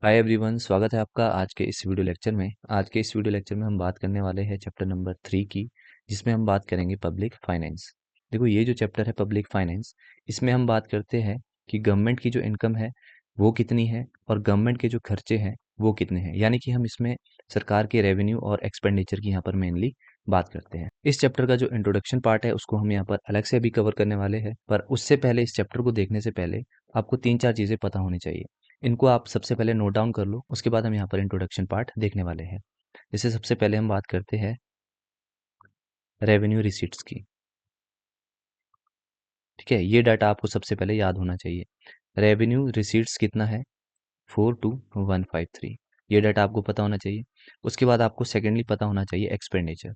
Hi everyone, स्वागत है आपका आज के इस वीडियो लेक्चर में। आज के इस वीडियो लेक्चर में हम बात करने वाले हैं चैप्टर नंबर 3 की, जिसमें हम बात करेंगे पब्लिक फाइनेंस। देखो, ये जो चैप्टर है पब्लिक फाइनेंस, इसमें हम बात करते हैं कि गवर्नमेंट की जो इनकम है वो कितनी है और गवर्नमेंट के जो खर्चे हैं वो कितने हैं। यानी कि हम इसमें सरकार के रेवेन्यू और एक्सपेंडिचर की यहाँ पर मेनली बात करते हैं। इस चैप्टर का जो इंट्रोडक्शन पार्ट है उसको हम यहाँ पर अलग से अभी कवर करने वाले हैं, पर उससे पहले इस चैप्टर को देखने से पहले आपको 3-4 चीज़ें पता होनी चाहिए। इनको आप सबसे पहले नोट डाउन कर लो, उसके बाद हम यहाँ पर इंट्रोडक्शन पार्ट देखने वाले हैं। जैसे सबसे पहले हम बात करते हैं रेवेन्यू रिसीट्स की। ठीक है, ये डाटा आपको सबसे पहले याद होना चाहिए। रेवेन्यू रिसीट्स कितना है? 42153। ये डाटा आपको पता होना चाहिए। उसके बाद आपको सेकेंडली पता होना चाहिए एक्सपेंडिचर।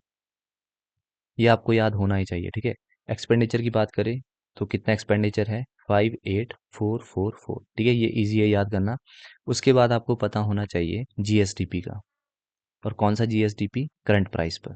ये आपको याद होना ही चाहिए। ठीक है, एक्सपेंडिचर की बात करें तो कितना एक्सपेंडिचर है? 58444। ठीक है, ये इजी है याद करना। उसके बाद आपको पता होना चाहिए जीएसडीपी का। और कौन सा जीएसडीपी? करंट प्राइस पर।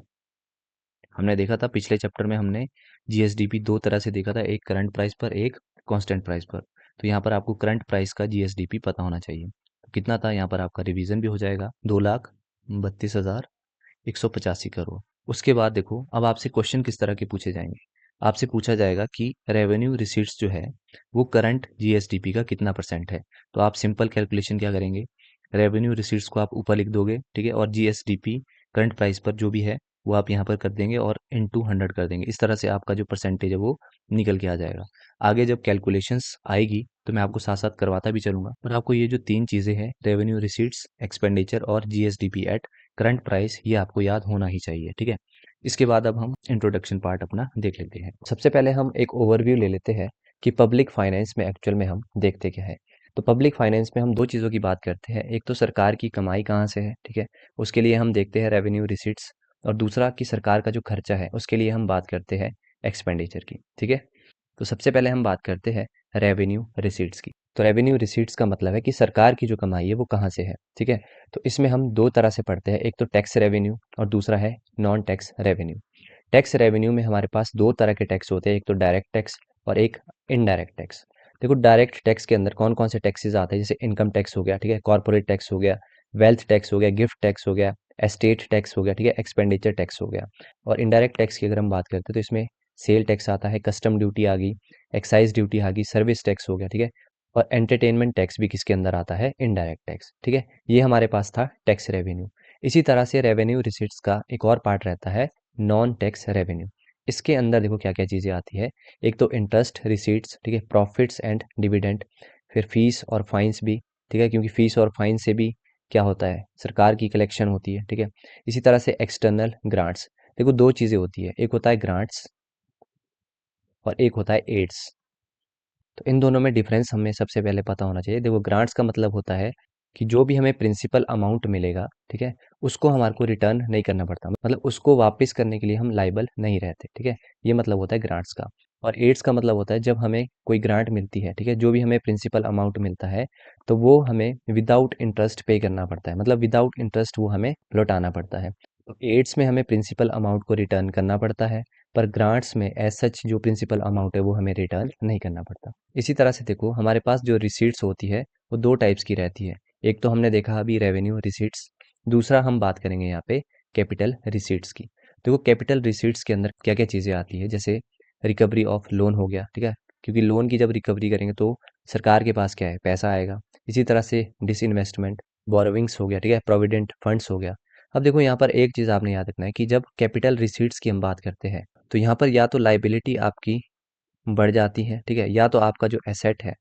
हमने देखा था पिछले चैप्टर में, हमने जीएसडीपी दो तरह से देखा था, एक करंट प्राइस पर, एक कांस्टेंट प्राइस पर। तो यहाँ पर आपको करंट प्राइस का जीएसडीपी पता होना चाहिए। तो कितना था यहाँ पर आपका रिवीजन भी हो जाएगा, 2,32,185 करोड़। उसके बाद देखो, अब आपसे क्वेश्चन किस तरह के पूछे जाएंगे। आपसे पूछा जाएगा कि रेवेन्यू रिसीट्स जो है वो करंट जीएसडीपी का कितना परसेंट है। तो आप सिंपल कैलकुलेशन क्या करेंगे, रेवेन्यू रिसीट्स को आप ऊपर लिख दोगे, ठीक है, और जीएसडीपी करंट प्राइस पर जो भी है वो आप यहाँ पर कर देंगे और इनटू 100 कर देंगे। इस तरह से आपका जो परसेंटेज है वो निकल के आ जाएगा। आगे जब कैलकुलेशंस आएगी तो मैं आपको साथ साथ करवाता भी चलूंगा, पर आपको ये जो तीन चीज़ें हैं, रेवेन्यू रिसीट्स, एक्सपेंडिचर और जीएसडीपी एट करंट प्राइस, ये आपको याद होना ही चाहिए। ठीक है, इसके बाद अब हम इंट्रोडक्शन पार्ट अपना देख लेते हैं। सबसे पहले हम एक ओवरव्यू ले लेते हैं कि पब्लिक फाइनेंस में एक्चुअल में हम देखते क्या है। तो पब्लिक फाइनेंस में हम दो चीज़ों की बात करते हैं, एक तो सरकार की कमाई कहाँ से है, ठीक है, उसके लिए हम देखते हैं रेवेन्यू रिसीट्स, और दूसरा कि सरकार का जो खर्चा है उसके लिए हम बात करते हैं एक्सपेंडिचर की। ठीक है, तो सबसे पहले हम बात करते हैं रेवेन्यू रिसीट्स की। तो रेवेन्यू रिसीट्स का मतलब है कि सरकार की जो कमाई है वो कहाँ से है। ठीक है, तो इसमें हम दो तरह से पढ़ते हैं, एक तो टैक्स रेवेन्यू और दूसरा है non tax revenue. Tax revenue में हमारे पास दो तरह के टैक्स होते हैं, एक तो डायरेक्ट टैक्स और एक इनडायरेक्ट टैक्स। देखो, डायरेक्ट टैक्स के अंदर कौन कौन से टैक्सेस आते हैं, जैसे इनकम टैक्स हो गया, ठीक है, कॉर्पोरेट टैक्स हो गया, वेल्थ टैक्स हो गया, गिफ्ट टैक्स हो गया, एस्टेट टैक्स हो गया, ठीक है, एक्सपेंडिचर टैक्स हो गया। और इनडायरेक्ट टैक्स की अगर हम बात करते हैं तो इसमें सेल टैक्स आता है, कस्टम ड्यूटी आ गई, एक्साइज ड्यूटी आ गई, सर्विस टैक्स हो गया, ठीक है, और एंटरटेनमेंट टैक्स भी किसके अंदर आता है? Indirect tax. ठीक है, ये हमारे पास था टैक्स रेवेन्यू। इसी तरह से रेवेन्यू रिसीट्स का एक और पार्ट रहता है नॉन टैक्स रेवेन्यू। इसके अंदर देखो क्या क्या चीज़ें आती है, एक तो इंटरेस्ट रिसीट्स, ठीक है, प्रॉफिट्स एंड डिविडेंड, फिर फीस और फाइन्स भी, ठीक है, क्योंकि फीस और फाइन से भी क्या होता है, सरकार की कलेक्शन होती है। ठीक है, इसी तरह से एक्सटर्नल ग्रांट्स। देखो, दो चीज़ें होती है, एक होता है ग्रांट्स और एक होता है एड्स। तो इन दोनों में डिफरेंस हमें सबसे पहले पता होना चाहिए। देखो, ग्रांट्स का मतलब होता है कि जो भी हमें प्रिंसिपल अमाउंट मिलेगा, ठीक है, उसको हमारे को रिटर्न नहीं करना पड़ता, मतलब उसको वापस करने के लिए हम लाइबल नहीं रहते। ठीक है, ये मतलब होता है ग्रांट्स का। और एड्स का मतलब होता है जब हमें कोई ग्रांट मिलती है, ठीक है, जो भी हमें प्रिंसिपल अमाउंट मिलता है तो वो हमें विदाउट इंटरेस्ट पे करना पड़ता है, मतलब विदाउट इंटरेस्ट वो हमें लौटाना पड़ता है। तो एड्स में हमें प्रिंसिपल अमाउंट को रिटर्न करना पड़ता है, पर ग्रांट्स में एज सच जो प्रिंसिपल अमाउंट है वो हमें रिटर्न नहीं करना पड़ता। इसी तरह से देखो, हमारे पास जो रिसीट्स होती है वो दो टाइप्स की रहती है। एक तो हमने देखा अभी रेवेन्यू रिसीट्स, दूसरा हम बात करेंगे यहाँ पे कैपिटल रिसीट्स की। देखो, कैपिटल रिसीट्स के अंदर क्या क्या चीज़ें आती है, जैसे रिकवरी ऑफ लोन हो गया, ठीक है, क्योंकि लोन की जब रिकवरी करेंगे तो सरकार के पास क्या है, पैसा आएगा। इसी तरह से डिसइन्वेस्टमेंट, बोरोविंग्स हो गया, ठीक है, प्रोविडेंट फंड्स हो गया। अब देखो, यहाँ पर एक चीज़ आपने याद रखना है कि जब कैपिटल रिसीट्स की हम बात करते हैं तो यहाँ पर या तो लाइबिलिटी आपकी बढ़ जाती है, ठीक है, या तो आपका जो एसेट है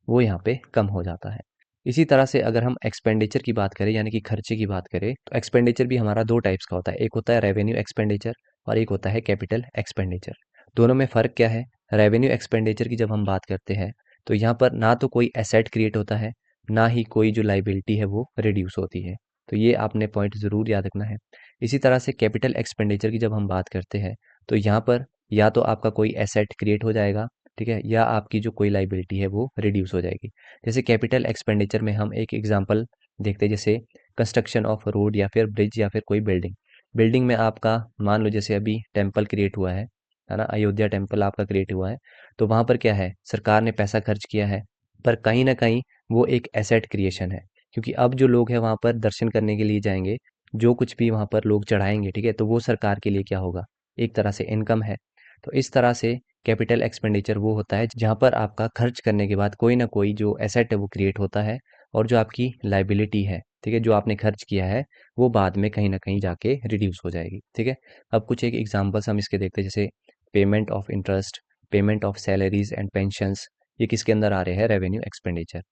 वो यहाँ पे कम हो जाता है। इसी तरह से अगर हम एक्सपेंडिचर की बात करें, यानी कि खर्चे की बात करें, तो एक्सपेंडिचर भी हमारा दो टाइप्स का होता है, एक होता है रेवेन्यू एक्सपेंडिचर और एक होता है कैपिटल एक्सपेंडिचर। दोनों में फ़र्क क्या है? रेवेन्यू एक्सपेंडिचर की जब हम बात करते हैं तो यहाँ पर ना तो कोई एसेट क्रिएट होता है, ना ही कोई जो लाइबिलिटी है वो रिड्यूस होती है। तो ये आपने पॉइंट ज़रूर याद रखना है। इसी तरह से कैपिटल एक्सपेंडिचर की जब हम बात करते हैं तो यहाँ पर या तो आपका कोई एसेट क्रिएट हो जाएगा, ठीक है, या आपकी जो कोई लाइबिलिटी है वो रिड्यूस हो जाएगी। जैसे कैपिटल एक्सपेंडिचर में हम एक एग्जांपल देखते हैं, जैसे कंस्ट्रक्शन ऑफ रोड या फिर ब्रिज या फिर कोई बिल्डिंग। बिल्डिंग में आपका मान लो जैसे अभी टेम्पल क्रिएट हुआ है ना, अयोध्या टेम्पल आपका क्रिएट हुआ है, तो वहाँ पर क्या है, सरकार ने पैसा खर्च किया है, पर कहीं ना कहीं वो एक एसेट क्रिएशन है, क्योंकि अब जो लोग हैं वहाँ पर दर्शन करने के लिए जाएंगे, जो कुछ भी वहाँ पर लोग चढ़ाएंगे, ठीक है, तो वो सरकार के लिए क्या होगा, एक तरह से इनकम है। तो इस तरह से कैपिटल एक्सपेंडिचर वो होता है जहाँ पर आपका खर्च करने के बाद कोई ना कोई जो एसेट है वो क्रिएट होता है, और जो आपकी लाइबिलिटी है, ठीक है, जो आपने खर्च किया है, वो बाद में कहीं ना कहीं जाके रिड्यूस हो जाएगी, ठीक है। अब कुछ एक एग्जांपल्स हम इसके देखते हैं, जैसे payment of interest, payment of salaries and pensions, ये किसके अंदर आ रहे हैं, रेवेन्यू एक्सपेंडिचर।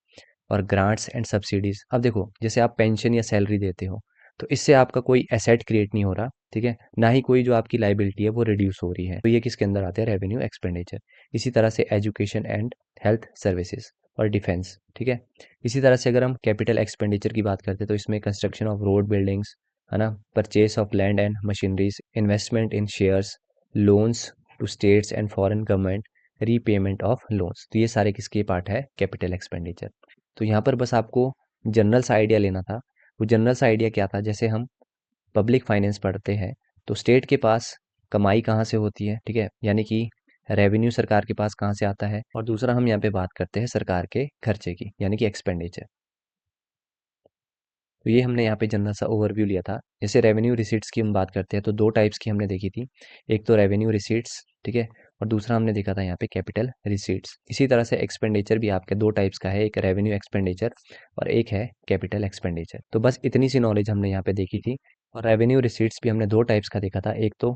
और ग्रांट्स एंड सब्सिडीज, अब देखो जैसे आप पेंशन या सैलरी देते हो, तो इससे आपका कोई एसेट क्रिएट नहीं हो रहा, ठीक है, ना ही कोई जो आपकी लाइबिलिटी है वो रिड्यूस हो रही है, तो ये किसके अंदर आते हैं, रेवेन्यू एक्सपेंडिचर। इसी तरह से एजुकेशन एंड हेल्थ सर्विसेज और डिफेंस, ठीक है। इसी तरह से अगर हम कैपिटल एक्सपेंडिचर की बात करते हैं, तो इसमें कंस्ट्रक्शन ऑफ रोड बिल्डिंग्स, है ना, purchase of land and machineries, investment in shares, loans to states and foreign government, repayment of loans, तो ये सारे किसके पार्ट है, कैपिटल एक्सपेंडिचर। तो यहाँ पर बस आपको जनरल सा आइडिया लेना था। वो जनरल सा आइडिया क्या था, जैसे हम पब्लिक फाइनेंस पढ़ते हैं, तो स्टेट के पास कमाई कहाँ से होती है, ठीक है, यानी कि रेवेन्यू सरकार के पास कहाँ से आता है, और दूसरा हम यहाँ पे बात करते हैं सरकार के खर्चे की, यानी कि एक्सपेंडिचर। तो ये हमने यहाँ पे जनरल सा ओवरव्यू लिया था। जैसे रेवेन्यू रिसीट्स की हम बात करते हैं, तो दो टाइप्स की हमने देखी थी, एक तो रेवेन्यू रिसीट्स, ठीक है, और दूसरा हमने देखा था यहाँ पे कैपिटल रिसीट्स। इसी तरह से एक्सपेंडिचर भी आपके दो टाइप्स का है, एक रेवेन्यू एक्सपेंडिचर और एक है कैपिटल एक्सपेंडिचर। तो बस इतनी सी नॉलेज हमने यहाँ पे देखी थी। और रेवेन्यू रिसीट्स भी हमने दो टाइप्स का देखा था, एक तो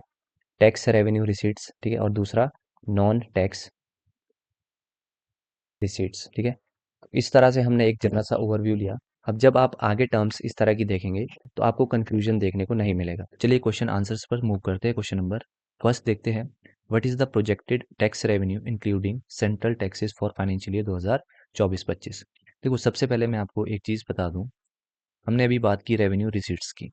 टैक्स रेवेन्यू रिसीट्स, ठीक है, और दूसरा नॉन टैक्स रिसीट्स, ठीक है। इस तरह से हमने एक जनरल सा ओवरव्यू लिया। अब जब आप आगे टर्म्स इस तरह की देखेंगे, तो आपको कंफ्यूजन देखने को नहीं मिलेगा। चलिए क्वेश्चन आंसर्स पर मूव करते हैं। क्वेश्चन नंबर फर्स्ट देखते हैं, what is the projected tax revenue including central taxes for financial year 2024-25। देखो सबसे पहले मैं आपको एक चीज़ बता दूं, हमने अभी बात की रेवेन्यू रिसीट्स की,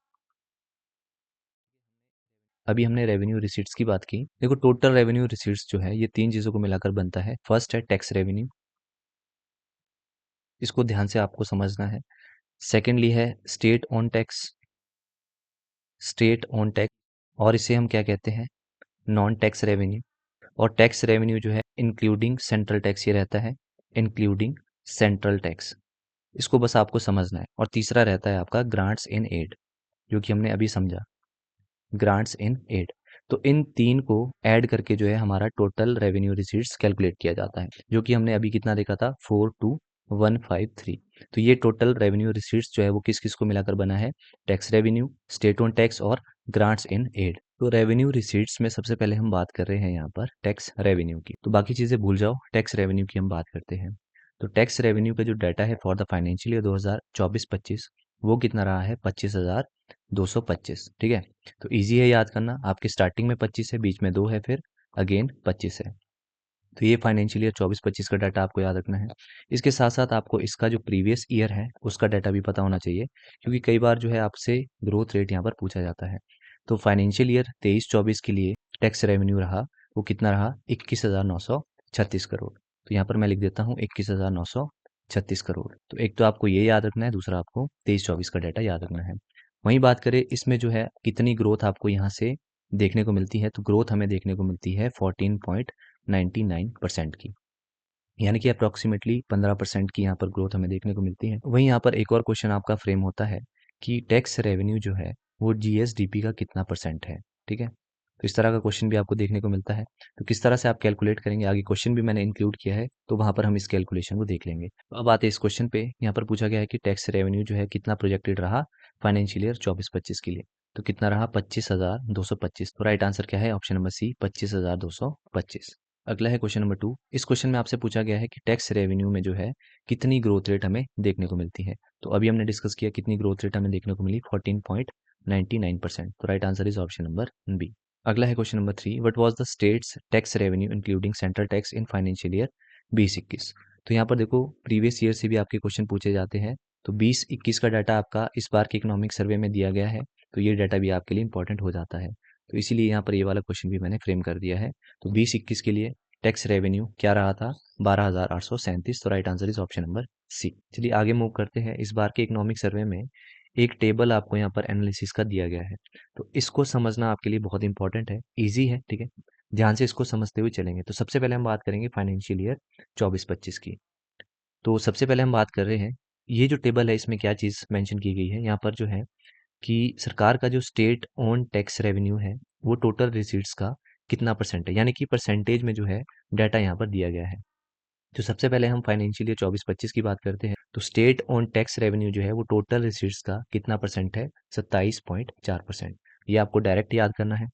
अभी हमने रेवेन्यू रिसीट्स की बात की। देखो टोटल रेवेन्यू रिसीट्स जो है ये तीन चीज़ों को मिलाकर बनता है। फर्स्ट है टैक्स रेवेन्यू, इसको ध्यान से आपको समझना है। सेकेंडली है state own tax, state own tax, और इसे हम क्या कहते हैं, नॉन टैक्स रेवेन्यू। और टैक्स रेवेन्यू जो है इंक्लूडिंग सेंट्रल टैक्स, ये रहता है इंक्लूडिंग सेंट्रल टैक्स, इसको बस आपको समझना है। और तीसरा रहता है आपका ग्रांट्स इन एड, जो कि हमने अभी समझा, ग्रांट्स इन एड। तो इन तीन को ऐड करके जो है हमारा टोटल रेवेन्यू रिसीट्स कैलकुलेट किया जाता है, जो कि हमने अभी कितना देखा था, 42153। तो ये टोटल रेवेन्यू रिसीट्स जो है वो किस किस को मिलाकर बना है, tax revenue, state own tax और ग्रांट्स इन एड। तो रेवेन्यू रिसीट्स में सबसे पहले हम बात कर रहे हैं यहाँ पर टैक्स रेवेन्यू की, तो बाकी चीज़ें भूल जाओ, टैक्स रेवेन्यू की हम बात करते हैं। तो टैक्स रेवेन्यू का जो डाटा है फॉर द फाइनेंशियल ईयर 2024-25, वो कितना रहा है, 25,225, ठीक है। तो इजी है याद करना, आपके स्टार्टिंग में 25 है, बीच में 2 है, फिर अगेन 25 है। तो ये फाइनेंशियल ईयर 24-25 का डाटा आपको याद रखना है। इसके साथ साथ आपको इसका जो प्रीवियस ईयर है उसका डाटा भी पता होना चाहिए, क्योंकि कई बार जो है आपसे ग्रोथ रेट यहाँ पर पूछा जाता है। तो फाइनेंशियल ईयर 23-24 के लिए टैक्स रेवेन्यू रहा, वो कितना रहा, 21,936 करोड़। तो यहाँ पर मैं लिख देता हूँ 21,936 करोड़। तो एक तो आपको ये याद रखना है, दूसरा आपको 23-24 का डाटा याद रखना है। वहीं बात करें इसमें जो है कितनी ग्रोथ आपको यहाँ से देखने को मिलती है, तो ग्रोथ हमें देखने को मिलती है 14.99% की, यानी कि अप्रॉक्सीमेटली 15% की यहाँ पर ग्रोथ हमें देखने को मिलती है। वहीं यहाँ पर एक और क्वेश्चन आपका फ्रेम होता है कि टैक्स रेवेन्यू जो है वो जीएसडीपी का कितना परसेंट है, ठीक है। तो इस तरह का क्वेश्चन भी आपको देखने को मिलता है। तो किस तरह से आप कैलकुलेट करेंगे, आगे क्वेश्चन भी मैंने इंक्लूड किया है, तो वहाँ पर हम इस कैलकुलेशन को देख लेंगे। तो अब आते हैं इस क्वेश्चन पे, यहाँ पर पूछा गया है कि टैक्स रेवेन्यू जो है कितना प्रोजेक्टेड रहा फाइनेंशियल ईयर 24-25 के लिए, तो कितना रहा, 25,225। तो राइट आंसर क्या है, ऑप्शन नंबर सी, 25,225। अगला है क्वेश्चन नंबर 2। इस क्वेश्चन में आपसे पूछा गया है कि टैक्स रेवेन्यू में जो है कितनी ग्रोथ रेट हमें देखने को मिलती है। तो अभी हमने डिस्कस किया कितनी ग्रोथ रेट हमें देखने को मिली, 14.99%। तो right answer is option number B. अगला है question number 3, what was the states tax revenue including central tax in financial year 2021। तो यहाँ पर देखो प्रीवियस ईयर से भी आपके क्वेश्चन पूछे जाते हैं। तो 2021 का डाटा आपका इस बार के इकोनॉमिक सर्वे में दिया गया है, तो ये डाटा भी आपके लिए इंपॉर्टेंट हो जाता है। तो इसीलिए यहाँ पर ये वाला क्वेश्चन भी मैंने फ्रेम कर दिया है। तो 2021 के लिए टैक्स रेवेन्यू क्या रहा था, 12,837। तो right answer is option number C. चलिए आगे मूव करते हैं। इस बार के इकोनॉमिक सर्वे में एक टेबल आपको यहाँ पर एनालिसिस का दिया गया है, तो इसको समझना आपके लिए बहुत इंपॉर्टेंट है, इजी है, ठीक है। ध्यान से इसको समझते हुए चलेंगे। तो सबसे पहले हम बात करेंगे फाइनेंशियल ईयर 24-25 की। तो सबसे पहले हम बात कर रहे हैं ये जो टेबल है इसमें क्या चीज़ मेंशन की गई है, यहाँ पर जो है कि सरकार का जो स्टेट ओन टैक्स रेवेन्यू है वो टोटल रिसीट्स का कितना परसेंट है, यानी कि परसेंटेज में जो है डाटा यहाँ पर दिया गया है। तो सबसे पहले हम फाइनेंशियल ईयर 24-25 की बात करते हैं, तो स्टेट ऑन टैक्स रेवेन्यू जो है वो टोटल रिसीट्स का कितना परसेंट है, 27.4%। ये आपको डायरेक्ट याद करना है।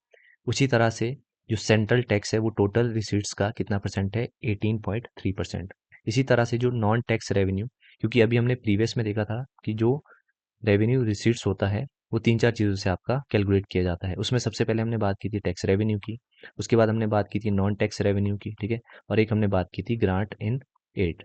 उसी तरह से जो सेंट्रल टैक्स है वो टोटल रिसीट्स का कितना परसेंट है, 18.3%। इसी तरह से जो नॉन टैक्स रेवेन्यू, क्योंकि अभी हमने प्रीवियस में देखा था कि जो रेवेन्यू रिसीट्स होता है वो 3-4 चीज़ों से आपका कैलकुलेट किया जाता है। उसमें सबसे पहले हमने बात की थी टैक्स रेवेन्यू की, उसके बाद हमने बात की थी नॉन टैक्स रेवेन्यू की, ठीक है? और एक हमने बात की थी ग्रांट इन एड।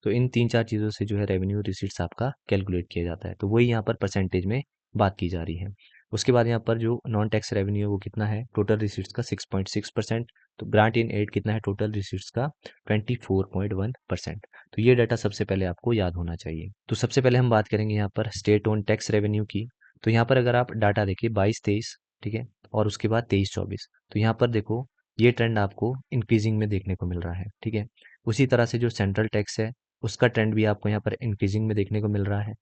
तो इन 3-4 चीज़ों से जो है रेवेन्यू रिसीट्स आपका कैलकुलेट किया जाता है। तो वही यहाँ पर परसेंटेज में बात की जा रही है। उसके बाद यहाँ पर जो नॉन टैक्स रेवेन्यू है वो कितना है, टोटल रिसीट्स का 6.6%। तो ग्रांट इन एड कितना है, टोटल रिसीट्स का 24.1%। तो ये डाटा सबसे पहले आपको याद होना चाहिए। तो सबसे पहले हम बात करेंगे यहाँ पर स्टेट ओन टैक्स रेवेन्यू की। तो यहाँ पर अगर आप डाटा देखिए 22-23, ठीक है, और उसके बाद 23-24, तो यहाँ पर देखो ये ट्रेंड आपको इंक्रीजिंग में देखने को मिल रहा है, ठीक है। उसी तरह से जो सेंट्रल टैक्स है उसका ट्रेंड भी आपको यहाँ पर इंक्रीजिंग में देखने को मिल रहा है,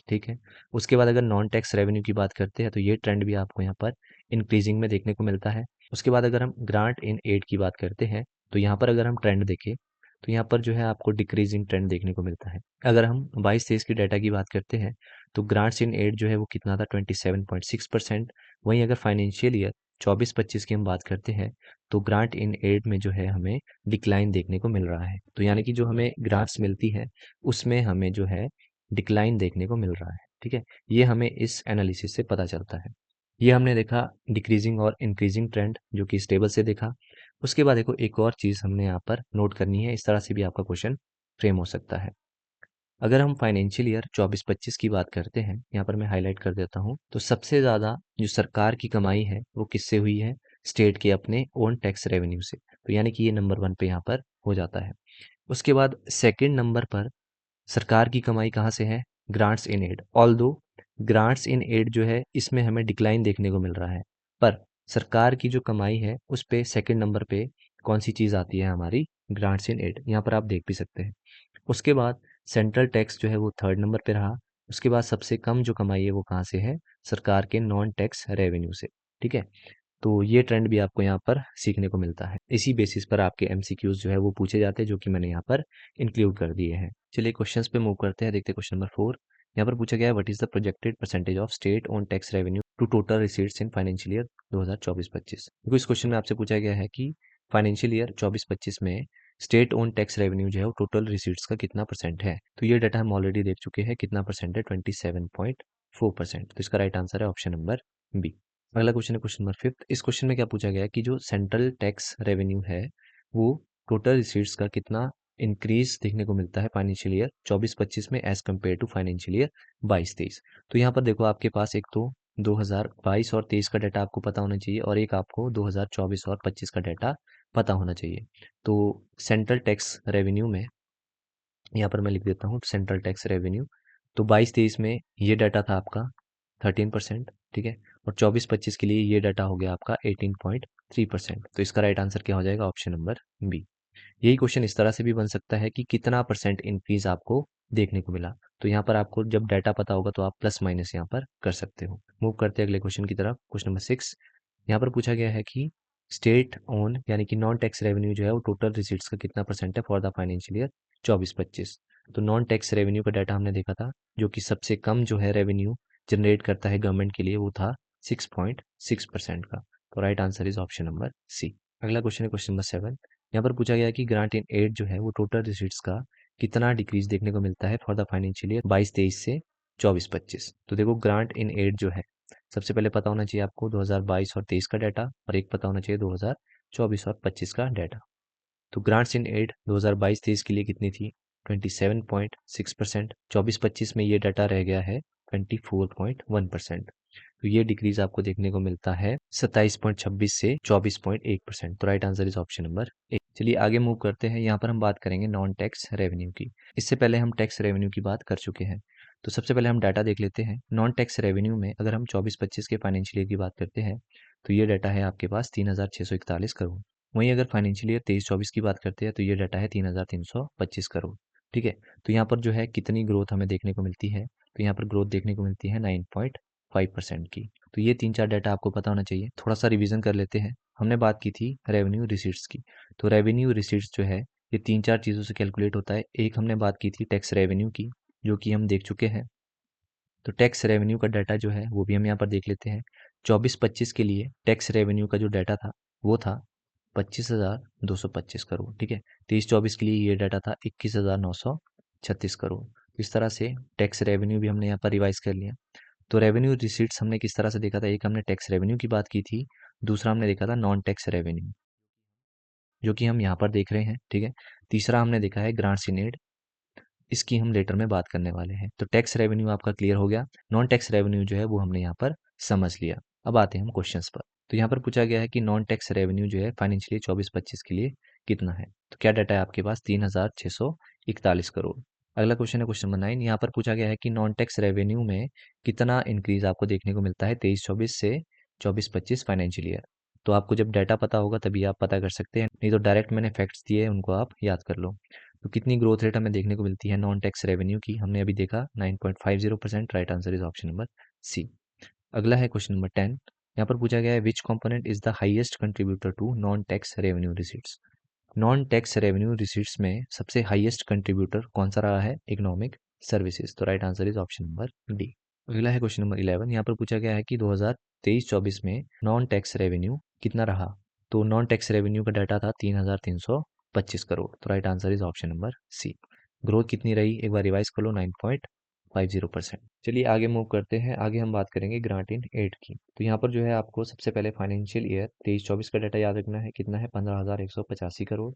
ठीक है। उसके बाद अगर नॉन टैक्स रेवेन्यू की बात करते हैं तो ये ट्रेंड भी आपको यहाँ पर इंक्रीजिंग में देखने को मिलता है। उसके बाद अगर हम ग्रांट इन एड की बात करते हैं तो यहाँ पर अगर हम ट्रेंड देखें तो यहाँ पर जो है आपको डिक्रीजिंग ट्रेंड देखने को मिलता है। अगर हम 22-23 की डाटा की बात करते हैं तो ग्रांट्स इन एड जो है वो कितना था, 27.6%। वहीं अगर फाइनेंशियल ईयर 24-25 की हम बात करते हैं तो ग्रांट इन एड में जो है हमें डिक्लाइन देखने को मिल रहा है। तो यानी कि जो हमें ग्रांट्स मिलती है उसमें हमें जो है डिक्लाइन देखने को मिल रहा है, ठीक है। ये हमें इस एनालिसिस से पता चलता है। ये हमने देखा डिक्रीजिंग और इंक्रीजिंग ट्रेंड जो कि इस टेबल से देखा। उसके बाद देखो एक और चीज़ हमने यहाँ पर नोट करनी है, इस तरह से भी आपका क्वेश्चन फ्रेम हो सकता है। अगर हम फाइनेंशियल ईयर 24-25 की बात करते हैं, यहाँ पर मैं हाईलाइट कर देता हूँ, तो सबसे ज़्यादा जो सरकार की कमाई है वो किससे हुई है, स्टेट के अपने ओन टैक्स रेवेन्यू से। तो यानी कि ये नंबर 1 पे यहाँ पर हो जाता है। उसके बाद सेकंड नंबर पर सरकार की कमाई कहाँ से है, grants in aid. Although grants in aid जो है इसमें हमें डिक्लाइन देखने को मिल रहा है, पर सरकार की जो कमाई है उस पे सेकंड नंबर पे कौन सी चीज़ आती है, हमारी ग्रांट्स इन एड। यहाँ पर आप देख भी सकते हैं। उसके बाद सेंट्रल टैक्स जो है वो थर्ड नंबर पे रहा। उसके बाद सबसे कम जो कमाई है वो कहाँ से है, सरकार के नॉन टैक्स रेवेन्यू से, ठीक है। तो ये ट्रेंड भी आपको यहाँ पर सीखने को मिलता है। इसी बेसिस पर आपके एमसीक्यूज जो है वो पूछे जाते हैं, जो कि मैंने यहाँ पर इंक्लूड कर दिए हैं। चलिए क्वेश्चंस पे मूव करते हैं, देखते हैं क्वेश्चन नंबर 4। यहाँ पर पूछा गया है what is the projected percentage of state own tax revenue to total receipts in financial year 2024-25। देखो इस क्वेश्चन में आपसे पूछा गया है कि फाइनेंशियल ईयर 24-25 में स्टेट ओन टैक्स रेवेन्यू जो है वो टोटल रिसीट्स का कितना परसेंट है। तो ये डाटा हम ऑलरेडी देख चुके हैं, कितना परसेंट है, 27.4%। तो इसका राइट आंसर है ऑप्शन नंबर बी। अगला क्वेश्चन है क्वेश्चन नंबर 5। इस क्वेश्चन में क्या पूछा गया है कि जो सेंट्रल टैक्स रेवेन्यू है वो टोटल रिसीट्स का कितना इंक्रीज देखने को मिलता है फाइनेंशियल ईयर 24-25 में as compare to financial year 22-23। तो यहाँ पर देखो आपके पास एक तो 2022 और 23 का डाटा आपको पता होना चाहिए और एक आपको 2024 और 25 का डाटा पता होना चाहिए। तो सेंट्रल टैक्स रेवेन्यू में यहाँ पर मैं लिख देता हूँ सेंट्रल टैक्स रेवेन्यू। तो 22-23 में ये डाटा था आपका 13%, ठीक है। और 24-25 के लिए ये डाटा हो गया आपका 18.3%। तो इसका राइट आंसर क्या हो जाएगा, ऑप्शन नंबर बी। यही क्वेश्चन इस तरह से भी बन सकता है कि कितना परसेंट इंक्रीज आपको देखने को मिला। तो यहाँ पर आपको जब डाटा पता होगा तो आप प्लस माइनस यहाँ पर कर सकते हो। मूव करते हैं अगले क्वेश्चन की तरफ, क्वेश्चन नंबर 6। यहाँ पर पूछा गया है कि स्टेट ओन यानी कि नॉन टैक्स रेवेन्यू जो है वो टोटल रिसीट्स का कितना परसेंट है फॉर द फाइनेंशियल ईयर 24-25। तो नॉन टैक्स रेवेन्यू का डाटा हमने देखा था, जो कि सबसे कम जो है रेवेन्यू जनरेट करता है गवर्नमेंट के लिए वो था 6.6% का। तो right answer is option number C. अगला क्वेश्चन है क्वेश्चन नंबर 7। यहाँ पर पूछा गया है कि ग्रांट इन एड जो है वो टोटल रिसीट्स का कितना डिक्रीज देखने को मिलता है फॉर द फाइनेंशियल ईयर 22-23 से 24-25। तो देखो ग्रांट इन एड जो है सबसे पहले पता होना चाहिए आपको 2022 और 23 का डाटा, और एक पता होना चाहिए 2024 और 25 का डाटा। तो ग्रांट्स इन एड 2022-23 के लिए कितनी थी, 27.6%। 24-25 में ये डाटा रह गया है 24.1%। तो ये डिक्रीज आपको देखने को मिलता है 27.26 से 24.1%। तो right answer is option number A. चलिए आगे मूव करते हैं, यहाँ पर हम बात करेंगे नॉन टैक्स रेवेन्यू की। इससे पहले हम टैक्स रेवेन्यू की बात कर चुके हैं। तो सबसे पहले हम डाटा देख लेते हैं। नॉन टैक्स रेवेन्यू में अगर हम 24-25 के फाइनेंशियल ईयर की बात करते हैं तो ये डाटा है आपके पास 3,641 करोड़। वहीं अगर फाइनेंशियल ईयर 23-24 की बात करते हैं तो ये डाटा है 3,325 करोड़। ठीक है। तो यहाँ पर जो है कितनी ग्रोथ हमें देखने को मिलती है, तो यहाँ पर ग्रोथ देखने को मिलती है 9.5% की। तो ये 3-4 डाटा आपको पता होना चाहिए। थोड़ा सा रिवीजन कर लेते हैं। हमने बात की थी रेवेन्यू रिसीट्स की। तो रेवेन्यू रिसीट्स जो है ये 3-4 चीज़ों से कैलकुलेट होता है। एक हमने बात की थी टैक्स रेवेन्यू की, जो कि हम देख चुके हैं। तो टैक्स रेवेन्यू का डाटा जो है वो भी हम यहाँ पर देख लेते हैं। 24-25 के लिए टैक्स रेवेन्यू का जो डाटा था वो था 25,225 करोड़। ठीक है। 23-24 के लिए ये डाटा था 21,936 करोड़। तो इस तरह से टैक्स रेवेन्यू भी हमने यहाँ पर रिवाइज कर लिया। तो रेवेन्यू रिसीट्स हमने किस तरह से देखा था, एक हमने टैक्स रेवेन्यू की बात की थी, दूसरा हमने देखा था नॉन टैक्स रेवेन्यू, जो कि हम यहाँ पर देख रहे हैं। ठीक है। तीसरा हमने देखा है ग्रांट्स इन एड, इसकी हम लेटर में बात करने वाले हैं। तो टैक्स रेवेन्यू आपका क्लियर हो गया, नॉन टैक्स रेवेन्यू जो है वो हमने यहाँ पर समझ लिया। अब आते हैं हम क्वेश्चंस पर। तो यहाँ पर पूछा गया है कि नॉन टैक्स रेवेन्यू जो है फाइनेंशियल 24-25 के लिए कितना है। तो क्या डाटा है आपके पास, 3,641 करोड़। अगला क्वेश्चन है क्वेश्चन नंबर 9। यहाँ पर पूछा गया है कि नॉन टैक्स रेवेन्यू में कितना इंक्रीज आपको देखने को मिलता है 23-24 से 24-25 फाइनेंशियल ईयर। तो आपको जब डाटा पता होगा तभी आप पता कर सकते हैं, नहीं तो डायरेक्ट मैंने फैक्ट्स दिए हैं उनको आप याद कर लो। तो कितनी ग्रोथ रेट हमें देखने को मिलती है नॉन टैक्स रेवेन्यू की, हमने अभी देखा 9.50%। Right answer is option number C. अगला है क्वेश्चन नंबर 10। यहाँ पर पूछा गया है which component is the highest contributor to non tax revenue receipts. Non tax revenue receipts में सबसे हाईएस्ट कंट्रीब्यूटर कौन सा रहा है, इकोनॉमिक सर्विसेज। तो right answer is option number D. अगला है क्वेश्चन नंबर 11। यहाँ पर पूछा गया है कि 2023-24 में नॉन टैक्स रेवेन्यू कितना रहा। तो नॉन टैक्स रेवेन्यू का डाटा था 3,325 करोड़। तो right answer is option number C. Growth कितनी रही एक बार रिवाइज कर लो, 9.50%। चलिए आगे मूव करते हैं। आगे हम बात करेंगे ग्रांट इन एड की। तो यहाँ पर जो है आपको सबसे पहले फाइनेंशियल ईयर 23-24 का डाटा याद रखना है, कितना है 15,185 करोड़।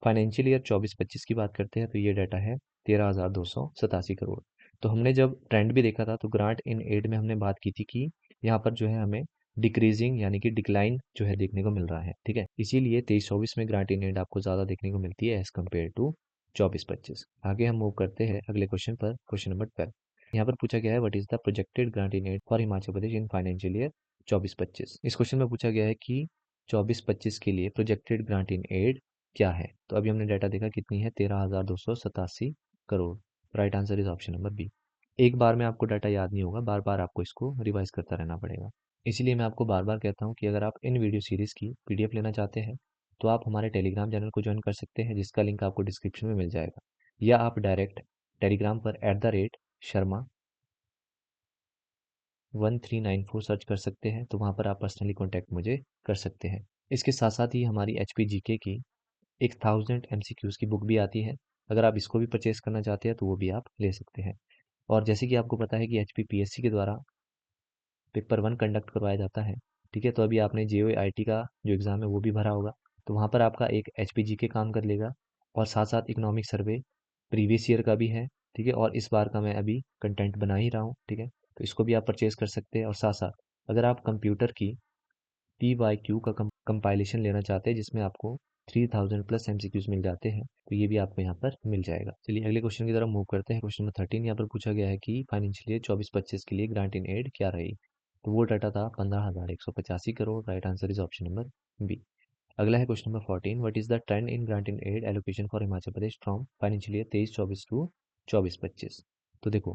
फाइनेंशियल ईयर 24-25 की बात करते हैं तो ये डाटा है 13,287 करोड़। तो हमने जब ट्रेंड भी देखा था तो ग्रांट इन एड में हमने बात की थी कि यहाँ पर जो है हमें डिक्रीजिंग यानी कि डिक्लाइन जो है देखने को मिल रहा है। ठीक है। इसीलिए 23-24 में ग्रांट इन एड आपको ज़्यादा देखने को मिलती है एज कम्पेयर टू 24-25। आगे हम मूव करते हैं अगले क्वेश्चन पर, क्वेश्चन नंबर 12। यहाँ पर पूछा गया है what is the projected grant in aid for Himachal Pradesh in financial year 24-25। इस क्वेश्चन में पूछा गया है कि 24-25 के लिए प्रोजेक्टेड ग्रांट इन एड क्या है। तो अभी हमने डाटा देखा कितनी है 13,287 crore. Right answer is option number B. एक बार में आपको डाटा याद नहीं होगा, बार बार आपको इसको रिवाइज करता रहना पड़ेगा। इसीलिए मैं आपको बार बार कहता हूँ कि अगर आप इन वीडियो सीरीज़ की पीडीएफ लेना चाहते हैं तो आप हमारे टेलीग्राम चैनल को ज्वाइन कर सकते हैं, जिसका लिंक आपको डिस्क्रिप्शन में मिल जाएगा, या आप डायरेक्ट टेलीग्राम पर @शर्मा 1394 सर्च कर सकते हैं। तो वहाँ पर आप पर्सनली कॉन्टैक्ट मुझे कर सकते हैं। इसके साथ साथ ही हमारी HPGK की 1000 MCQs की बुक भी आती है। अगर आप इसको भी परचेस करना चाहते हैं तो वो भी आप ले सकते हैं। और जैसे कि आपको पता है कि HPPSC के द्वारा पेपर 1 कंडक्ट करवाया जाता है। ठीक है। तो अभी आपने JOIT का जो एग्ज़ाम है वो भी भरा होगा, तो वहाँ पर आपका एक HPGK काम कर लेगा, और साथ साथ इकोनॉमिक सर्वे प्रीवियस ईयर का भी है। ठीक है। और इस बार का मैं अभी कंटेंट बना ही रहा हूँ। ठीक है। तो इसको भी आप परचेस कर सकते हैं। और साथ साथ अगर आप कंप्यूटर की PYQ का कंपाइलेशन लेना चाहते हैं जिसमें आपको 3000 प्लस MCQs मिल जाते हैं, तो ये भी आपको यहाँ पर मिल जाएगा। चलिए अगले क्वेश्चन की तरफ मूव करते हैं। Question number 13। यहाँ पर पूछा गया है कि फाइनेंशियल ईयर 24-25 के लिए ग्रांट इन एड क्या रही। तो वो डाटा था 15,185 crore. Right answer is option number B. अगला है question number 14। What is the trend in grant in aid allocation for Himachal Pradesh from financial year 23-24 to 24-25। तो देखो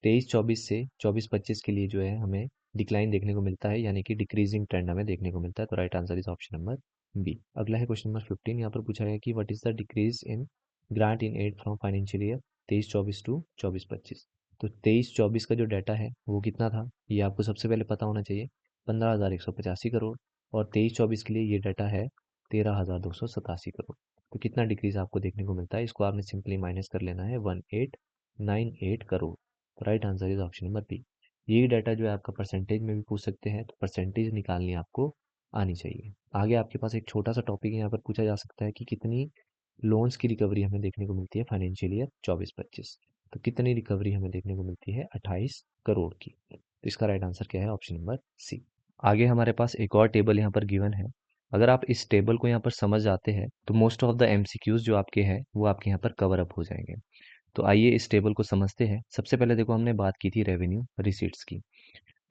23-24 से 24-25 के लिए जो है हमें डिक्लाइन देखने को मिलता है, यानी कि डिक्रीजिंग ट्रेंड हमें देखने को मिलता है। तो right answer is option number B. अगला है क्वेश्चन नंबर 15। यहाँ पर पूछा गया कि what is the decrease in grant in aid from financial year 23-24 to 24-25। तो 23-24 का जो डाटा है वो कितना था, ये आपको सबसे पहले पता होना चाहिए, 15,185 करोड़। और 23-24 के लिए ये डाटा है 13,287 करोड़। तो कितना डिक्रीज आपको देखने को मिलता है, इसको आपने सिंपली माइनस कर लेना है, 1898 करोड़। तो right answer is option number B. यही डाटा जो है आपका परसेंटेज में भी पूछ सकते हैं, तो परसेंटेज निकालनी आपको आनी चाहिए। आगे आपके पास एक छोटा सा टॉपिक है, यहाँ पर पूछा जा सकता है कि कितनी लोन्स की रिकवरी हमें देखने को मिलती है फाइनेंशियल ईयर 24-25। तो कितनी रिकवरी हमें देखने को मिलती है 28 करोड़ की। तो इसका राइट आंसर क्या है, ऑप्शन नंबर सी। आगे हमारे पास एक और टेबल यहाँ पर गिवन है। अगर आप इस टेबल को यहाँ पर समझ जाते हैं तो मोस्ट ऑफ द MCQs जो आपके हैं वो आपके यहाँ पर कवर अप हो जाएंगे। तो आइए इस टेबल को समझते हैं। सबसे पहले देखो हमने बात की थी रेवेन्यू रिसीट्स की।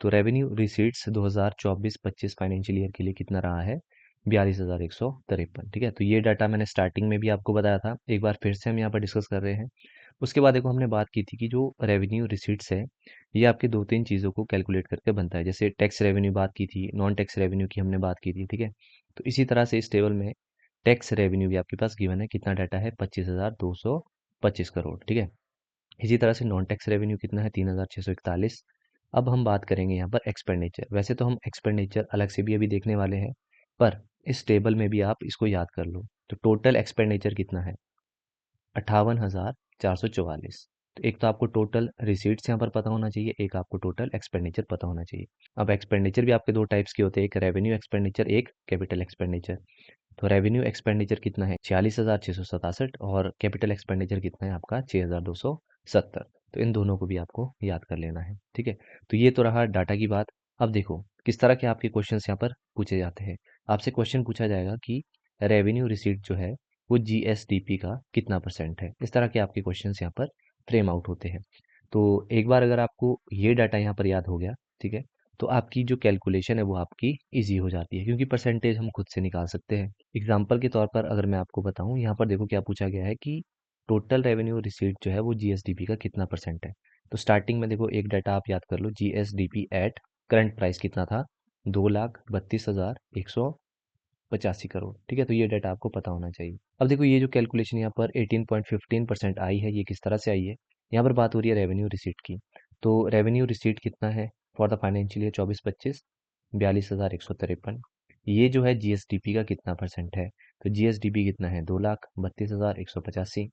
तो रेवेन्यू रिसीट्स 2024-25 फाइनेंशियल ईयर के लिए कितना रहा है, 42,153। ठीक है, तो ये डाटा मैंने स्टार्टिंग में भी आपको बताया था, एक बार फिर से हम यहाँ पर डिस्कस कर रहे हैं। उसके बाद देखो हमने बात की थी कि जो रेवेन्यू रिसीट्स है ये आपके दो तीन चीज़ों को कैलकुलेट करके बनता है। जैसे टैक्स रेवेन्यू बात की थी, नॉन टैक्स रेवेन्यू की हमने बात की थी। ठीक है, तो इसी तरह से इस टेबल में टैक्स रेवेन्यू भी आपके पास गिवन है, कितना डाटा है 25,225 करोड़। ठीक है, इसी तरह से नॉन टैक्स रेवेन्यू कितना है 3,641। अब हम बात करेंगे यहाँ पर एक्सपेंडिचर। वैसे तो हम एक्सपेंडिचर अलग से भी अभी देखने वाले हैं, पर इस टेबल में भी आप इसको याद कर लो। तो टोटल एक्सपेंडिचर कितना है 58,444। तो एक तो आपको टोटल रिसीट्स यहाँ पर पता होना चाहिए, एक आपको टोटल एक्सपेंडिचर पता होना चाहिए। अब एक्सपेंडिचर भी आपके दो टाइप्स के होते हैं, एक रेवेन्यू एक्सपेंडिचर, एक कैपिटल एक्सपेंडिचर। तो रेवेन्यू एक्सपेंडिचर कितना है 46,667 और कैपिटल एक्सपेंडिचर कितना है आपका 6,270। तो इन दोनों को भी आपको याद कर लेना है। ठीक है, तो ये तो रहा डाटा की बात। अब देखो किस तरह के आपके क्वेश्चंस यहाँ पर पूछे जाते हैं। आपसे क्वेश्चन पूछा जाएगा कि रेवेन्यू रिसीट जो है वो जीएसडीपी का कितना परसेंट है। इस तरह के आपके क्वेश्चंस यहाँ पर फ्रेम आउट होते हैं। तो एक बार अगर आपको ये डाटा यहाँ पर याद हो गया, ठीक है, तो आपकी जो कैलकुलेशन है वो आपकी ईजी हो जाती है, क्योंकि परसेंटेज हम खुद से निकाल सकते हैं। एग्जाम्पल के तौर पर अगर मैं आपको बताऊं, यहाँ पर देखो क्या पूछा गया है कि टोटल रेवेन्यू रिसीट जो है वो जीएसडीपी का कितना परसेंट है। तो स्टार्टिंग में देखो एक डाटा आप याद कर लो, जीएसडीपी एट करंट प्राइस कितना था 2,32,185 करोड़। ठीक है, तो ये डाटा आपको पता होना चाहिए। अब देखो ये जो कैलकुलेशन यहाँ पर 18.15% आई है, ये किस तरह से आई है। यहाँ पर बात हो रही है रेवेन्यू रिसीट की। तो रेवेन्यू रिसीट कितना है फॉर द फाइनेंशियल ईयर 24-25, 42,153। ये जो है जीएसडीपी का कितना परसेंट है, तो जीएसडीपी कितना है 2,32,185।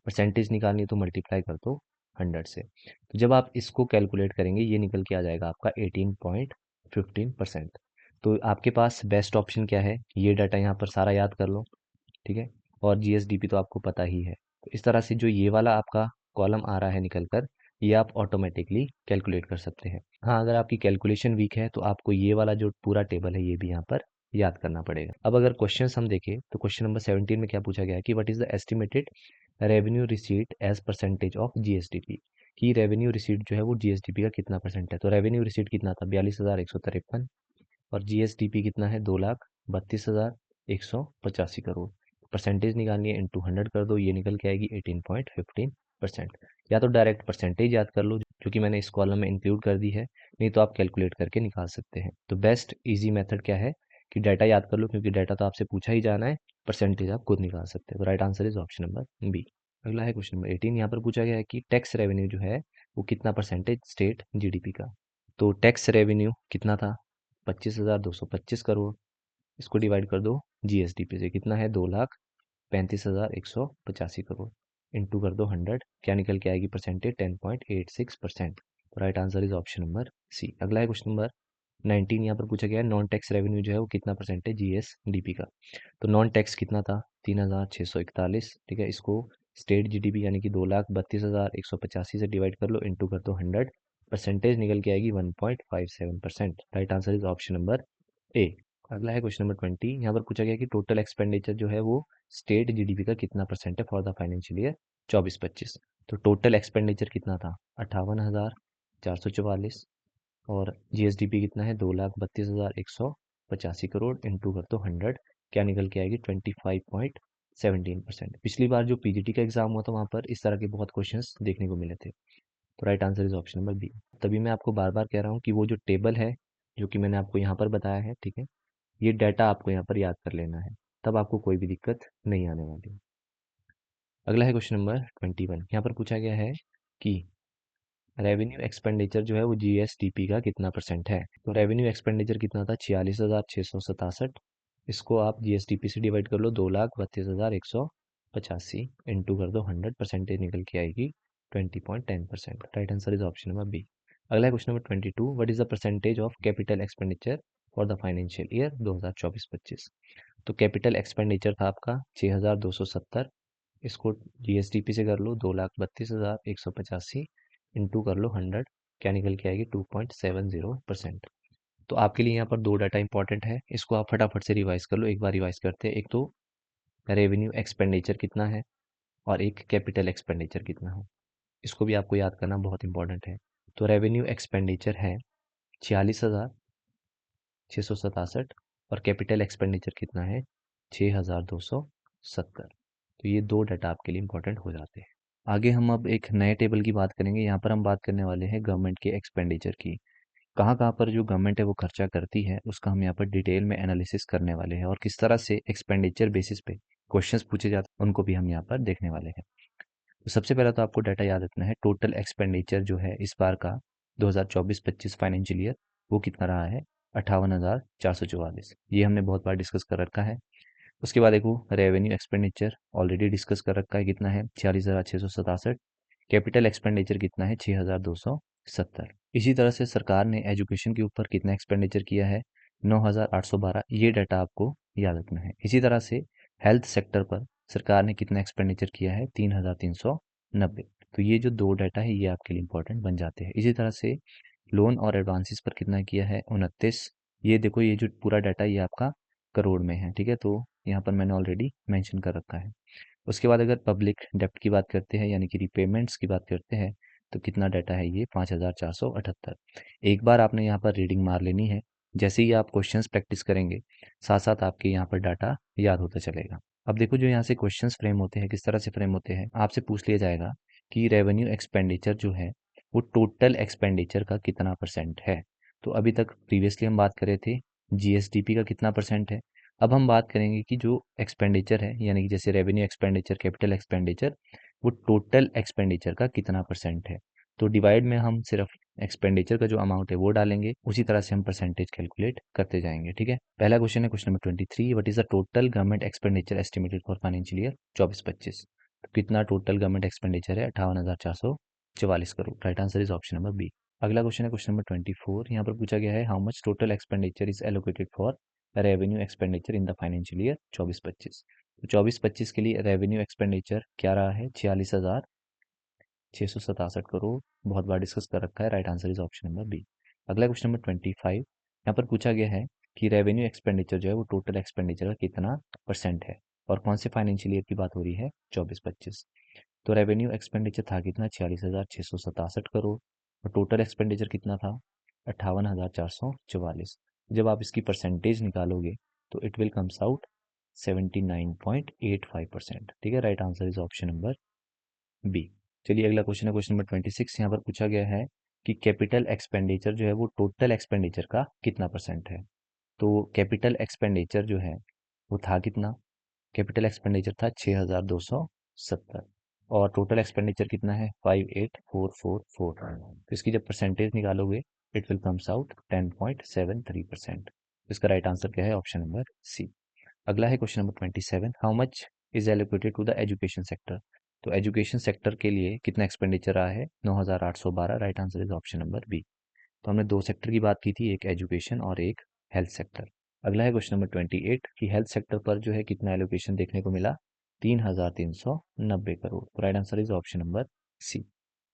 परसेंटेज निकालनी है तो मल्टीप्लाई कर दो 100 से। तो जब आप इसको कैलकुलेट करेंगे ये निकल के आ जाएगा आपका 18.15%। तो आपके पास बेस्ट ऑप्शन क्या है, ये डाटा यहाँ पर सारा याद कर लो। ठीक है, और जीएसडीपी तो आपको पता ही है। तो इस तरह से जो ये वाला आपका कॉलम आ रहा है निकल कर, ये आप ऑटोमेटिकली कैलकुलेट कर सकते हैं। हाँ, अगर आपकी कैलकुलेशन वीक है तो आपको ये वाला जो पूरा टेबल है ये भी यहाँ पर याद करना पड़ेगा। अब अगर क्वेश्चंस हम देखें तो क्वेश्चन नंबर 17 में क्या पूछा गया है कि what is the estimated revenue receipt as percentage of GSDP. कि रेवेन्यू रिसीट जो है वो जीएसडीपी का कितना परसेंट है। तो रेवेन्यू रिसीट कितना था 42,153 और जीएसडीपी कितना है 2,32,185 करोड़। परसेंटेज निकालनी है इंटू 100 कर दो, ये निकल के आएगी 18.15%। या तो डायरेक्ट परसेंटेज याद कर लो जो कि मैंने इस कॉलम में इंक्लूड कर दी है, नहीं तो आप कैलकुलेट करके निकाल सकते हैं। तो बेस्ट इजी मेथड क्या है कि डाटा याद कर लो, क्योंकि डाटा तो आपसे पूछा ही जाना है, परसेंटेज आप खुद निकाल सकते हैं। तो right answer is option number B. अगला है क्वेश्चन नंबर 18। यहाँ पर पूछा गया है कि टैक्स रेवेन्यू जो है वो कितना परसेंटेज स्टेट जीडीपी का। तो टैक्स रेवेन्यू कितना था 25,225 करोड़। इसको डिवाइड कर दो जीएसडीपी से, कितना है 2,35,185 करोड़। इंटू कर दो 100, क्या निकल के आएगी परसेंटेज 10.86%। तो right answer is option number C. अगला है क्वेश्चन नंबर 19। यहाँ पर पूछा गया है नॉन टैक्स रेवेन्यू जो है वो कितना परसेंटेज जीएसडीपी का। तो नॉन टैक्स कितना था 3,641। ठीक है, इसको स्टेट जीडीपी यानी कि 2,32,185 से डिवाइड कर लो, इंटू कर दो 100, परसेंटेज निकल के आएगी 1.57%। Right answer is option number A. अगला है क्वेश्चन नंबर 20। यहाँ पर पूछा गया कि टोटल एक्सपेंडिचर जो है वो स्टेट जीडीपी का कितना परसेंट है फॉर द फाइनेंशियल ईयर 24-25। तो टोटल एक्सपेंडिचर कितना था 58,444 और जीएसडीपी कितना है 2,32,185 करोड़। इंटू कर दो 100, क्या निकल के आएगी 25.17%। पिछली बार जो पीजीटी का एग्जाम हुआ था वहाँ पर इस तरह के बहुत क्वेश्चंस देखने को मिले थे। तो right answer is option number B. तभी मैं आपको बार बार कह रहा हूँ कि वो जो टेबल है जो कि मैंने आपको यहाँ पर बताया है, ठीक है, ये डाटा आपको यहाँ पर याद कर लेना है, तब आपको कोई भी दिक्कत नहीं आने वाली। अगला है क्वेश्चन नंबर 21। यहाँ पर पूछा गया है कि रेवेन्यू एक्सपेंडिचर जो है वो जीएसडीपी का कितना परसेंट है। तो रेवेन्यू एक्सपेंडिचर कितना था 46,667। इसको आप जीएसडीपी से डिवाइड कर लो 2,32,185 इंटू कर दो 100, परसेंटेज निकल के आएगी 20.10%। Right answer is option number B. अगला question number 22। What is the percentage of capital expenditure for the financial year 2024-25। तो कैपिटल एक्सपेंडिचर था आपका 6,270। इसको जीएसडीपी से कर लो 2,32,185 इंटू कर लो 100, क्या निकल के आएगी 2.70%। तो आपके लिए यहाँ पर दो डाटा इंपॉर्टेंट है, इसको आप फटाफट से रिवाइज कर लो। एक बार रिवाइज करते हैं, एक तो रेवेन्यू एक्सपेंडिचर कितना है और एक कैपिटल एक्सपेंडिचर कितना है। इसको भी आपको याद करना बहुत इंपॉर्टेंट है। तो रेवेन्यू एक्सपेंडिचर है 46,667 और कैपिटल एक्सपेंडिचर कितना है 6270। तो ये दो डाटा आपके लिए इंपॉर्टेंट हो जाते हैं। आगे हम अब एक नए टेबल की बात करेंगे। यहाँ पर हम बात करने वाले हैं गवर्नमेंट के एक्सपेंडिचर की। कहाँ कहाँ पर जो गवर्नमेंट है वो खर्चा करती है उसका हम यहाँ पर डिटेल में एनालिसिस करने वाले हैं, और किस तरह से एक्सपेंडिचर बेसिस पे क्वेश्चंस पूछे जाते हैं उनको भी हम यहाँ पर देखने वाले हैं। तो सबसे पहला तो आपको डाटा याद रखना है, टोटल एक्सपेंडिचर जो है इस बार का 2024-25 फाइनेंशियल ईयर वो कितना रहा है 58,444। ये हमने बहुत बार डिस्कस कर रखा है। उसके बाद देखो रेवेन्यू एक्सपेंडिचर ऑलरेडी डिस्कस कर रखा है, कितना है 46,667। कैपिटल एक्सपेंडिचर कितना है 6,270। इसी तरह से सरकार ने एजुकेशन के ऊपर कितना एक्सपेंडिचर किया है 9,812। ये डाटा आपको याद रखना है। इसी तरह से हेल्थ सेक्टर पर सरकार ने कितना एक्सपेंडिचर किया है 3,390। तो ये जो दो डाटा है ये आपके लिए इंपॉर्टेंट बन जाते हैं। इसी तरह से लोन और एडवांसेस पर कितना किया है 29। ये देखो ये जो पूरा डाटा ये आपका करोड़ में है, ठीक है, तो यहाँ पर मैंने ऑलरेडी मेंशन कर रखा है। उसके बाद अगर पब्लिक डेप्ट की बात करते हैं यानी कि रिपेमेंट्स की बात करते हैं तो कितना डाटा है ये 5,478। एक बार आपने यहाँ पर रीडिंग मार लेनी है, जैसे ही आप क्वेश्चंस प्रैक्टिस करेंगे साथ साथ आपके यहाँ पर डाटा याद होता चलेगा। अब देखो जो यहाँ से क्वेश्चंस फ्रेम होते हैं किस तरह से फ्रेम होते हैं, आपसे पूछ लिया जाएगा कि रेवेन्यू एक्सपेंडिचर जो है वो टोटल एक्सपेंडिचर का कितना परसेंट है। तो अभी तक प्रीवियसली हम बात कर रहे थे जीएसडीपी का कितना परसेंट है। अब हम बात करेंगे कि जो एक्सपेंडिचर है यानी कि जैसे रेवेन्यू एक्सपेंडिचर कैपिटल एक्सपेंडिचर वो टोटल एक्सपेंडिचर का कितना परसेंट है। तो डिवाइड में हम सिर्फ एक्सपेंडिचर का जो अमाउंट है वो डालेंगे, उसी तरह से हम परसेंटेज कैलकुलेट करते जाएंगे, ठीक है। पहला क्वेश्चन है question number 23, what is the total government expenditure estimated for financial year 24-25। तो कितना टोटल गवर्नमेंट एक्सपेंडिचर है 58,444 crore. Right answer is option number B. अगला क्वेश्चन है क्वेश्चन नंबर 24। यहाँ पर पूछा गया है how much total expenditure is allocated for revenue expenditure in the financial year 24-25। तो 24-25 के लिए रेवेन्यू एक्सपेंडिचर क्या रहा है 46,667 करोड़। बहुत बार डिस्कस कर रखा है। Right answer is option number B. अगला क्वेश्चन नंबर 25। यहाँ पर पूछा गया है कि रेवेन्यू एक्सपेंडिचर जो है वो टोटल एक्सपेंडिचर का कितना परसेंट है, और कौन से फाइनेंशियल ईयर की बात हो रही है 24-25। तो रेवेन्यू एक्सपेंडिचर था कितना 46,667 करोड़, और टोटल एक्सपेंडिचर कितना था 58,444। जब आप इसकी परसेंटेज निकालोगे तो इट विल कम्स आउट 79.85%, ठीक है। Right answer is option number B. चलिए अगला क्वेश्चन है क्वेश्चन नंबर 26। यहाँ पर पूछा गया है कि कैपिटल एक्सपेंडिचर जो है वो टोटल एक्सपेंडिचर का कितना परसेंट है। तो कैपिटल एक्सपेंडिचर जो है वो था कितना, कैपिटल एक्सपेंडिचर था 6,270, और टोटल एक्सपेंडिचर कितना है 58,444। तो इसकी जब परसेंटेज निकालोगे इट विल कम्स आउट 10.73%। इसका राइट आंसर क्या है ऑप्शन नंबर सी। अगला है question number 27, how much is allocated to the education sector. तो एजुकेशन सेक्टर के लिए कितना एक्सपेंडिचर रहा है 9,812। Right answer is option number B. तो हमने दो सेक्टर की बात की थी, एक एजुकेशन और एक हेल्थ सेक्टर। अगला है क्वेश्चन नंबर 28 कि हेल्थ सेक्टर पर जो है कितना एलोकेशन देखने को मिला 3,390 crore. Right answer is option number C.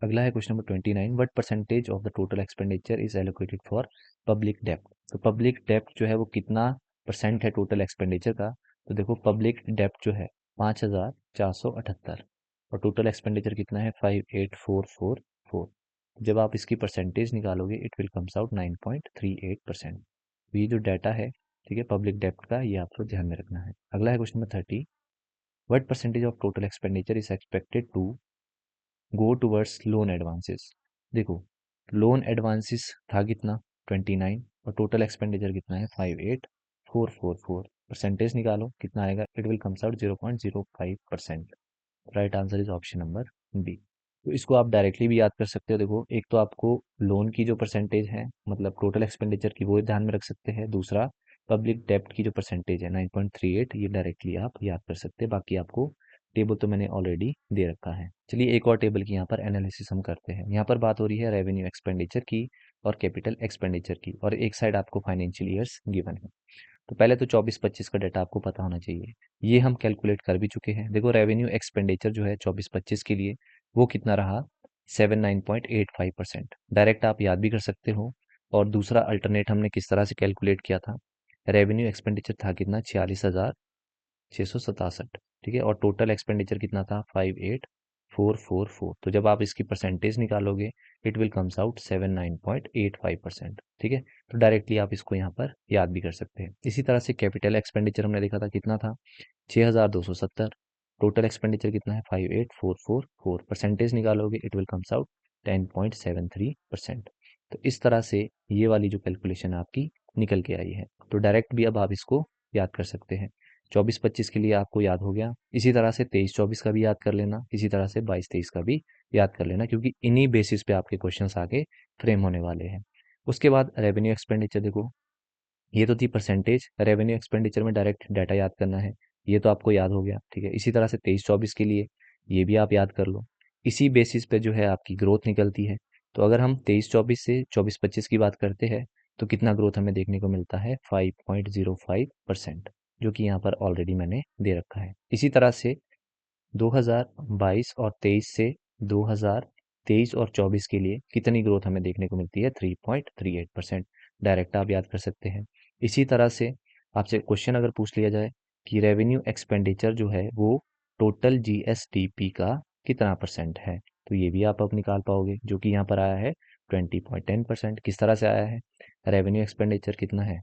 अगला है question number 29, what percentage of the total expenditure is allocated for public डेप्ट। तो पब्लिक डेप्ट जो है वो कितना परसेंट है टोटल एक्सपेंडिचर का। तो देखो पब्लिक डेप्ट जो है 5,478, और टोटल एक्सपेंडिचर कितना है 58,444। जब आप इसकी परसेंटेज निकालोगे इट विल कम्स आउट 9.38%। तो ये जो डाटा है, ठीक है, पब्लिक डेप्ट का, ये आपको ध्यान में रखना है। अगला है question number 30, what percentage of total expenditure is expected to go towards loan advances. देखो लोन एडवांसेस था कितना 29, और टोटल एक्सपेंडिचर कितना है 58,444। परसेंटेज निकालो कितना आएगा, it will comes out 0.05%। Right answer is option number B. तो इसको आप डायरेक्टली भी याद कर सकते हो। देखो एक तो आपको लोन की जो परसेंटेज है मतलब टोटल एक्सपेंडिचर की वो ध्यान में रख सकते हैं, दूसरा पब्लिक डेप्ट की जो परसेंटेज है 9.38 ये डायरेक्टली आप याद कर सकते हैं। बाकी आपको टेबल तो मैंने ऑलरेडी दे रखा है। चलिए एक और टेबल की यहाँ पर एनालिसिस हम करते हैं। यहाँ पर बात हो रही है रेवेन्यू एक्सपेंडिचर की और कैपिटल एक्सपेंडिचर की, और एक साइड आपको फाइनेंशियल ईयर्स गिवन है। तो पहले तो 24-25 का डाटा आपको पता होना चाहिए, ये हम कैलकुलेट कर भी चुके हैं। देखो रेवेन्यू एक्सपेंडिचर जो है 24-25 के लिए वो कितना रहा 79.85%। डायरेक्ट आप याद भी कर सकते हो। और दूसरा अल्टरनेट हमने किस तरह से कैलकुलेट किया था, रेवेन्यू एक्सपेंडिचर था कितना 46,667, ठीक है, और टोटल एक्सपेंडिचर कितना था 444। तो जब आप इसकी परसेंटेज निकालोगे इट विल कम्स आउट 79.85%। ठीक है, तो डायरेक्टली आप इसको यहाँ पर याद भी कर सकते हैं। इसी तरह से कैपिटल एक्सपेंडिचर हमने देखा था कितना था 6270। टोटल एक्सपेंडिचर कितना है 58444। परसेंटेज निकालोगे इट विल कम्स आउट 10.73%। तो इस तरह से ये वाली जो कैलकुलेशन आपकी निकल के आई है। तो डायरेक्ट भी अब आप इसको याद कर सकते हैं। 24-25 के लिए आपको याद हो गया। इसी तरह से 23-24 का भी याद कर लेना, इसी तरह से 22-23 का भी याद कर लेना, क्योंकि इन्हीं बेसिस पे आपके क्वेश्चंस आगे फ्रेम होने वाले हैं। उसके बाद रेवेन्यू एक्सपेंडिचर देखो, ये तो थी परसेंटेज। रेवेन्यू एक्सपेंडिचर में डायरेक्ट डाटा याद करना है, ये तो आपको याद हो गया। ठीक है, इसी तरह से 23-24 के लिए ये भी आप याद कर लो। इसी बेसिस पे जो है आपकी ग्रोथ निकलती है। तो अगर हम 23-24 से 24-25 की बात करते हैं तो कितना ग्रोथ हमें देखने को मिलता है 5.05%, जो कि यहाँ पर ऑलरेडी मैंने दे रखा है। इसी तरह से 2022 और 23 से 2023 और 24 के लिए कितनी ग्रोथ हमें देखने को मिलती है 3.38%। डायरेक्ट आप याद कर सकते हैं। इसी तरह से आपसे क्वेश्चन अगर पूछ लिया जाए कि रेवेन्यू एक्सपेंडिचर जो है वो टोटल जीएसडीपी का कितना परसेंट है, तो ये भी आप अब निकाल पाओगे, जो कि यहाँ पर आया है 20.10%। किस तरह से आया है, रेवेन्यू एक्सपेंडिचर कितना है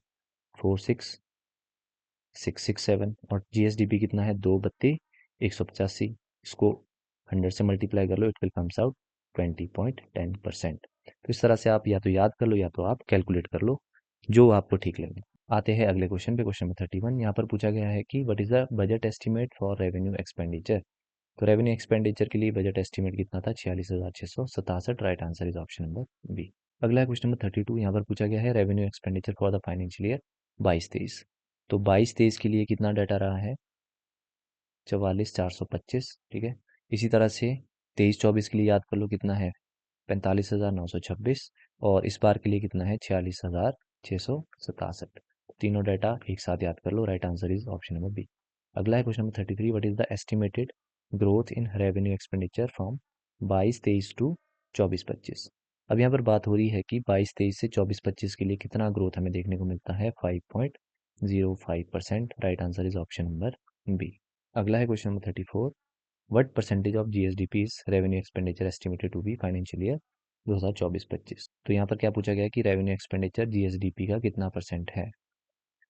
46667 और जीएसडीपी कितना है 232,185। इसको 100 से मल्टीप्लाई कर लो इट विल कम्स आउट 20.10%। तो इस तरह से आप या तो याद कर लो या तो आप कैलकुलेट कर लो, जो आपको ठीक लगे। आते हैं अगले क्वेश्चन पे, क्वेश्चन नंबर 31। यहाँ पर पूछा गया है कि what is the budget estimate for revenue expenditure. तो रेवेन्यू एक्सपेंडिचर के लिए बजट एस्टिमेट कितना था 46,667। Right answer is option number B. अगला है क्वेश्चन नंबर 32। यहाँ पर पूछा गया है revenue expenditure for the financial year 22-23। तो 22-23 के लिए कितना डाटा रहा है 44,425। ठीक है, इसी तरह से 23-24 के लिए याद कर लो कितना है 45,926 और इस बार के लिए कितना है 46,667। तीनों डाटा एक साथ याद कर लो। Right answer is option number B. अगला है question number 33। What is the estimated growth in revenue expenditure from 22-23 to 24-25। अब यहाँ पर बात हो रही है कि 22-23 से 24-25 के लिए कितना ग्रोथ हमें देखने को मिलता है 5.05%। Right answer is option number B. अगला है question number 34। What percentage of GSDP is revenue expenditure estimated to be financial year 2024-25। तो यहाँ पर क्या पूछा गया है कि रेवेन्यू एक्सपेंडिचर जीएसडीपी का कितना परसेंट है,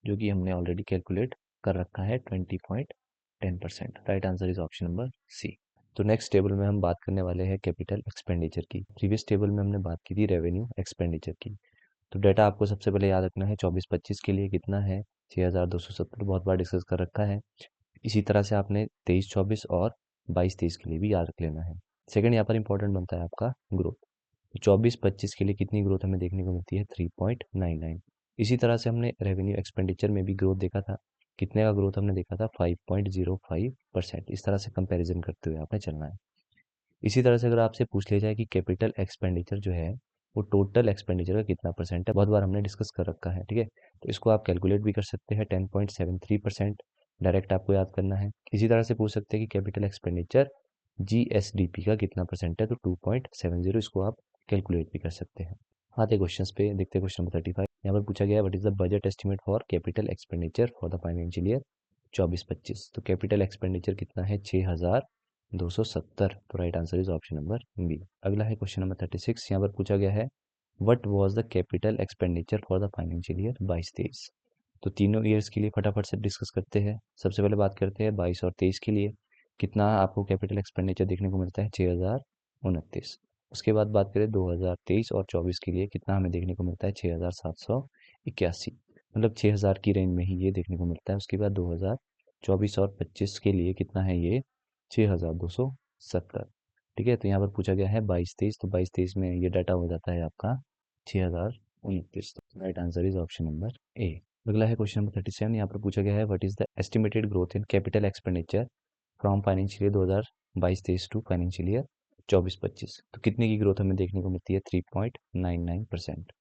जो कि हमने ऑलरेडी कैलकुलेट कर रखा है 20.10%। Right answer is option number C. तो नेक्स्ट टेबल में हम बात करने वाले हैं कैपिटल एक्सपेंडिचर की। प्रीवियस टेबल में हमने बात की थी रेवेन्यू एक्सपेंडिचर की। तो डाटा आपको सबसे पहले याद रखना है 24-25 के लिए कितना है 6,270, बहुत बार डिस्कस कर रखा है। इसी तरह से आपने 23-24 और 22-23 के लिए भी याद रख लेना है। सेकंड यहाँ पर इंपॉर्टेंट बनता है आपका ग्रोथ। 24-25 के लिए कितनी ग्रोथ हमें देखने को मिलती है 3.99। इसी तरह से हमने रेवेन्यू एक्सपेंडिचर में भी ग्रोथ देखा था, कितने का ग्रोथ हमने देखा था 5.05%। इस तरह से कंपैरिजन करते हुए आपने चलना है। इसी तरह से अगर आपसे पूछ लिया जाए कि कैपिटल एक्सपेंडिचर जो है वो टोटल एक्सपेंडिचर का कितना परसेंट है, बहुत बार हमने डिस्कस कर रखा है। ठीक है, तो इसको आप कैलकुलेट भी कर सकते हैं 10.73%। डायरेक्ट आपको याद करना है। इसी तरह से पूछ सकते हैं कि कैपिटल एक्सपेंडिचर जीएसडीपी का कितना परसेंट है, तो 2.70, इसको आप कैलकुलेट भी कर सकते हैं। आते क्वेश्चन पे देखते हैं। Question number 35। यहाँ पर पूछा गया है what is the budget estimate for capital expenditure for the financial year 24-25। तो कैपिटल एक्सपेंडिचर कितना है 6,270। तो right answer is option number B. अगला है क्वेश्चन नंबर 36। यहाँ पर पूछा गया है what was the capital expenditure for the financial year 22-23। तो तीनों ईयर्स के लिए फटाफट से डिस्कस करते हैं। सबसे पहले बात करते हैं 22 और 23 के लिए कितना आपको कैपिटल एक्सपेंडिचर देखने को मिलता है 6,029। उसके बाद बात करें 2023 और 24 के लिए कितना हमें देखने को मिलता है 6,781। मतलब 6,000 की रेंज में ही ये देखने को मिलता है। उसके बाद 2024 और 25 के लिए कितना है ये 6,270। ठीक है, तो यहाँ पर पूछा गया है 22-23, तो 22-23 में ये डाटा हो जाता है आपका 6,029। Right answer is option number A. अगला है क्वेश्चन नंबर 37। यहाँ पर पूछा गया है what is the estimated growth in capital expenditure from financial year 2022-23 to financial year 24-25। तो कितने की ग्रोथ हमें देखने को मिलती है 3.99%।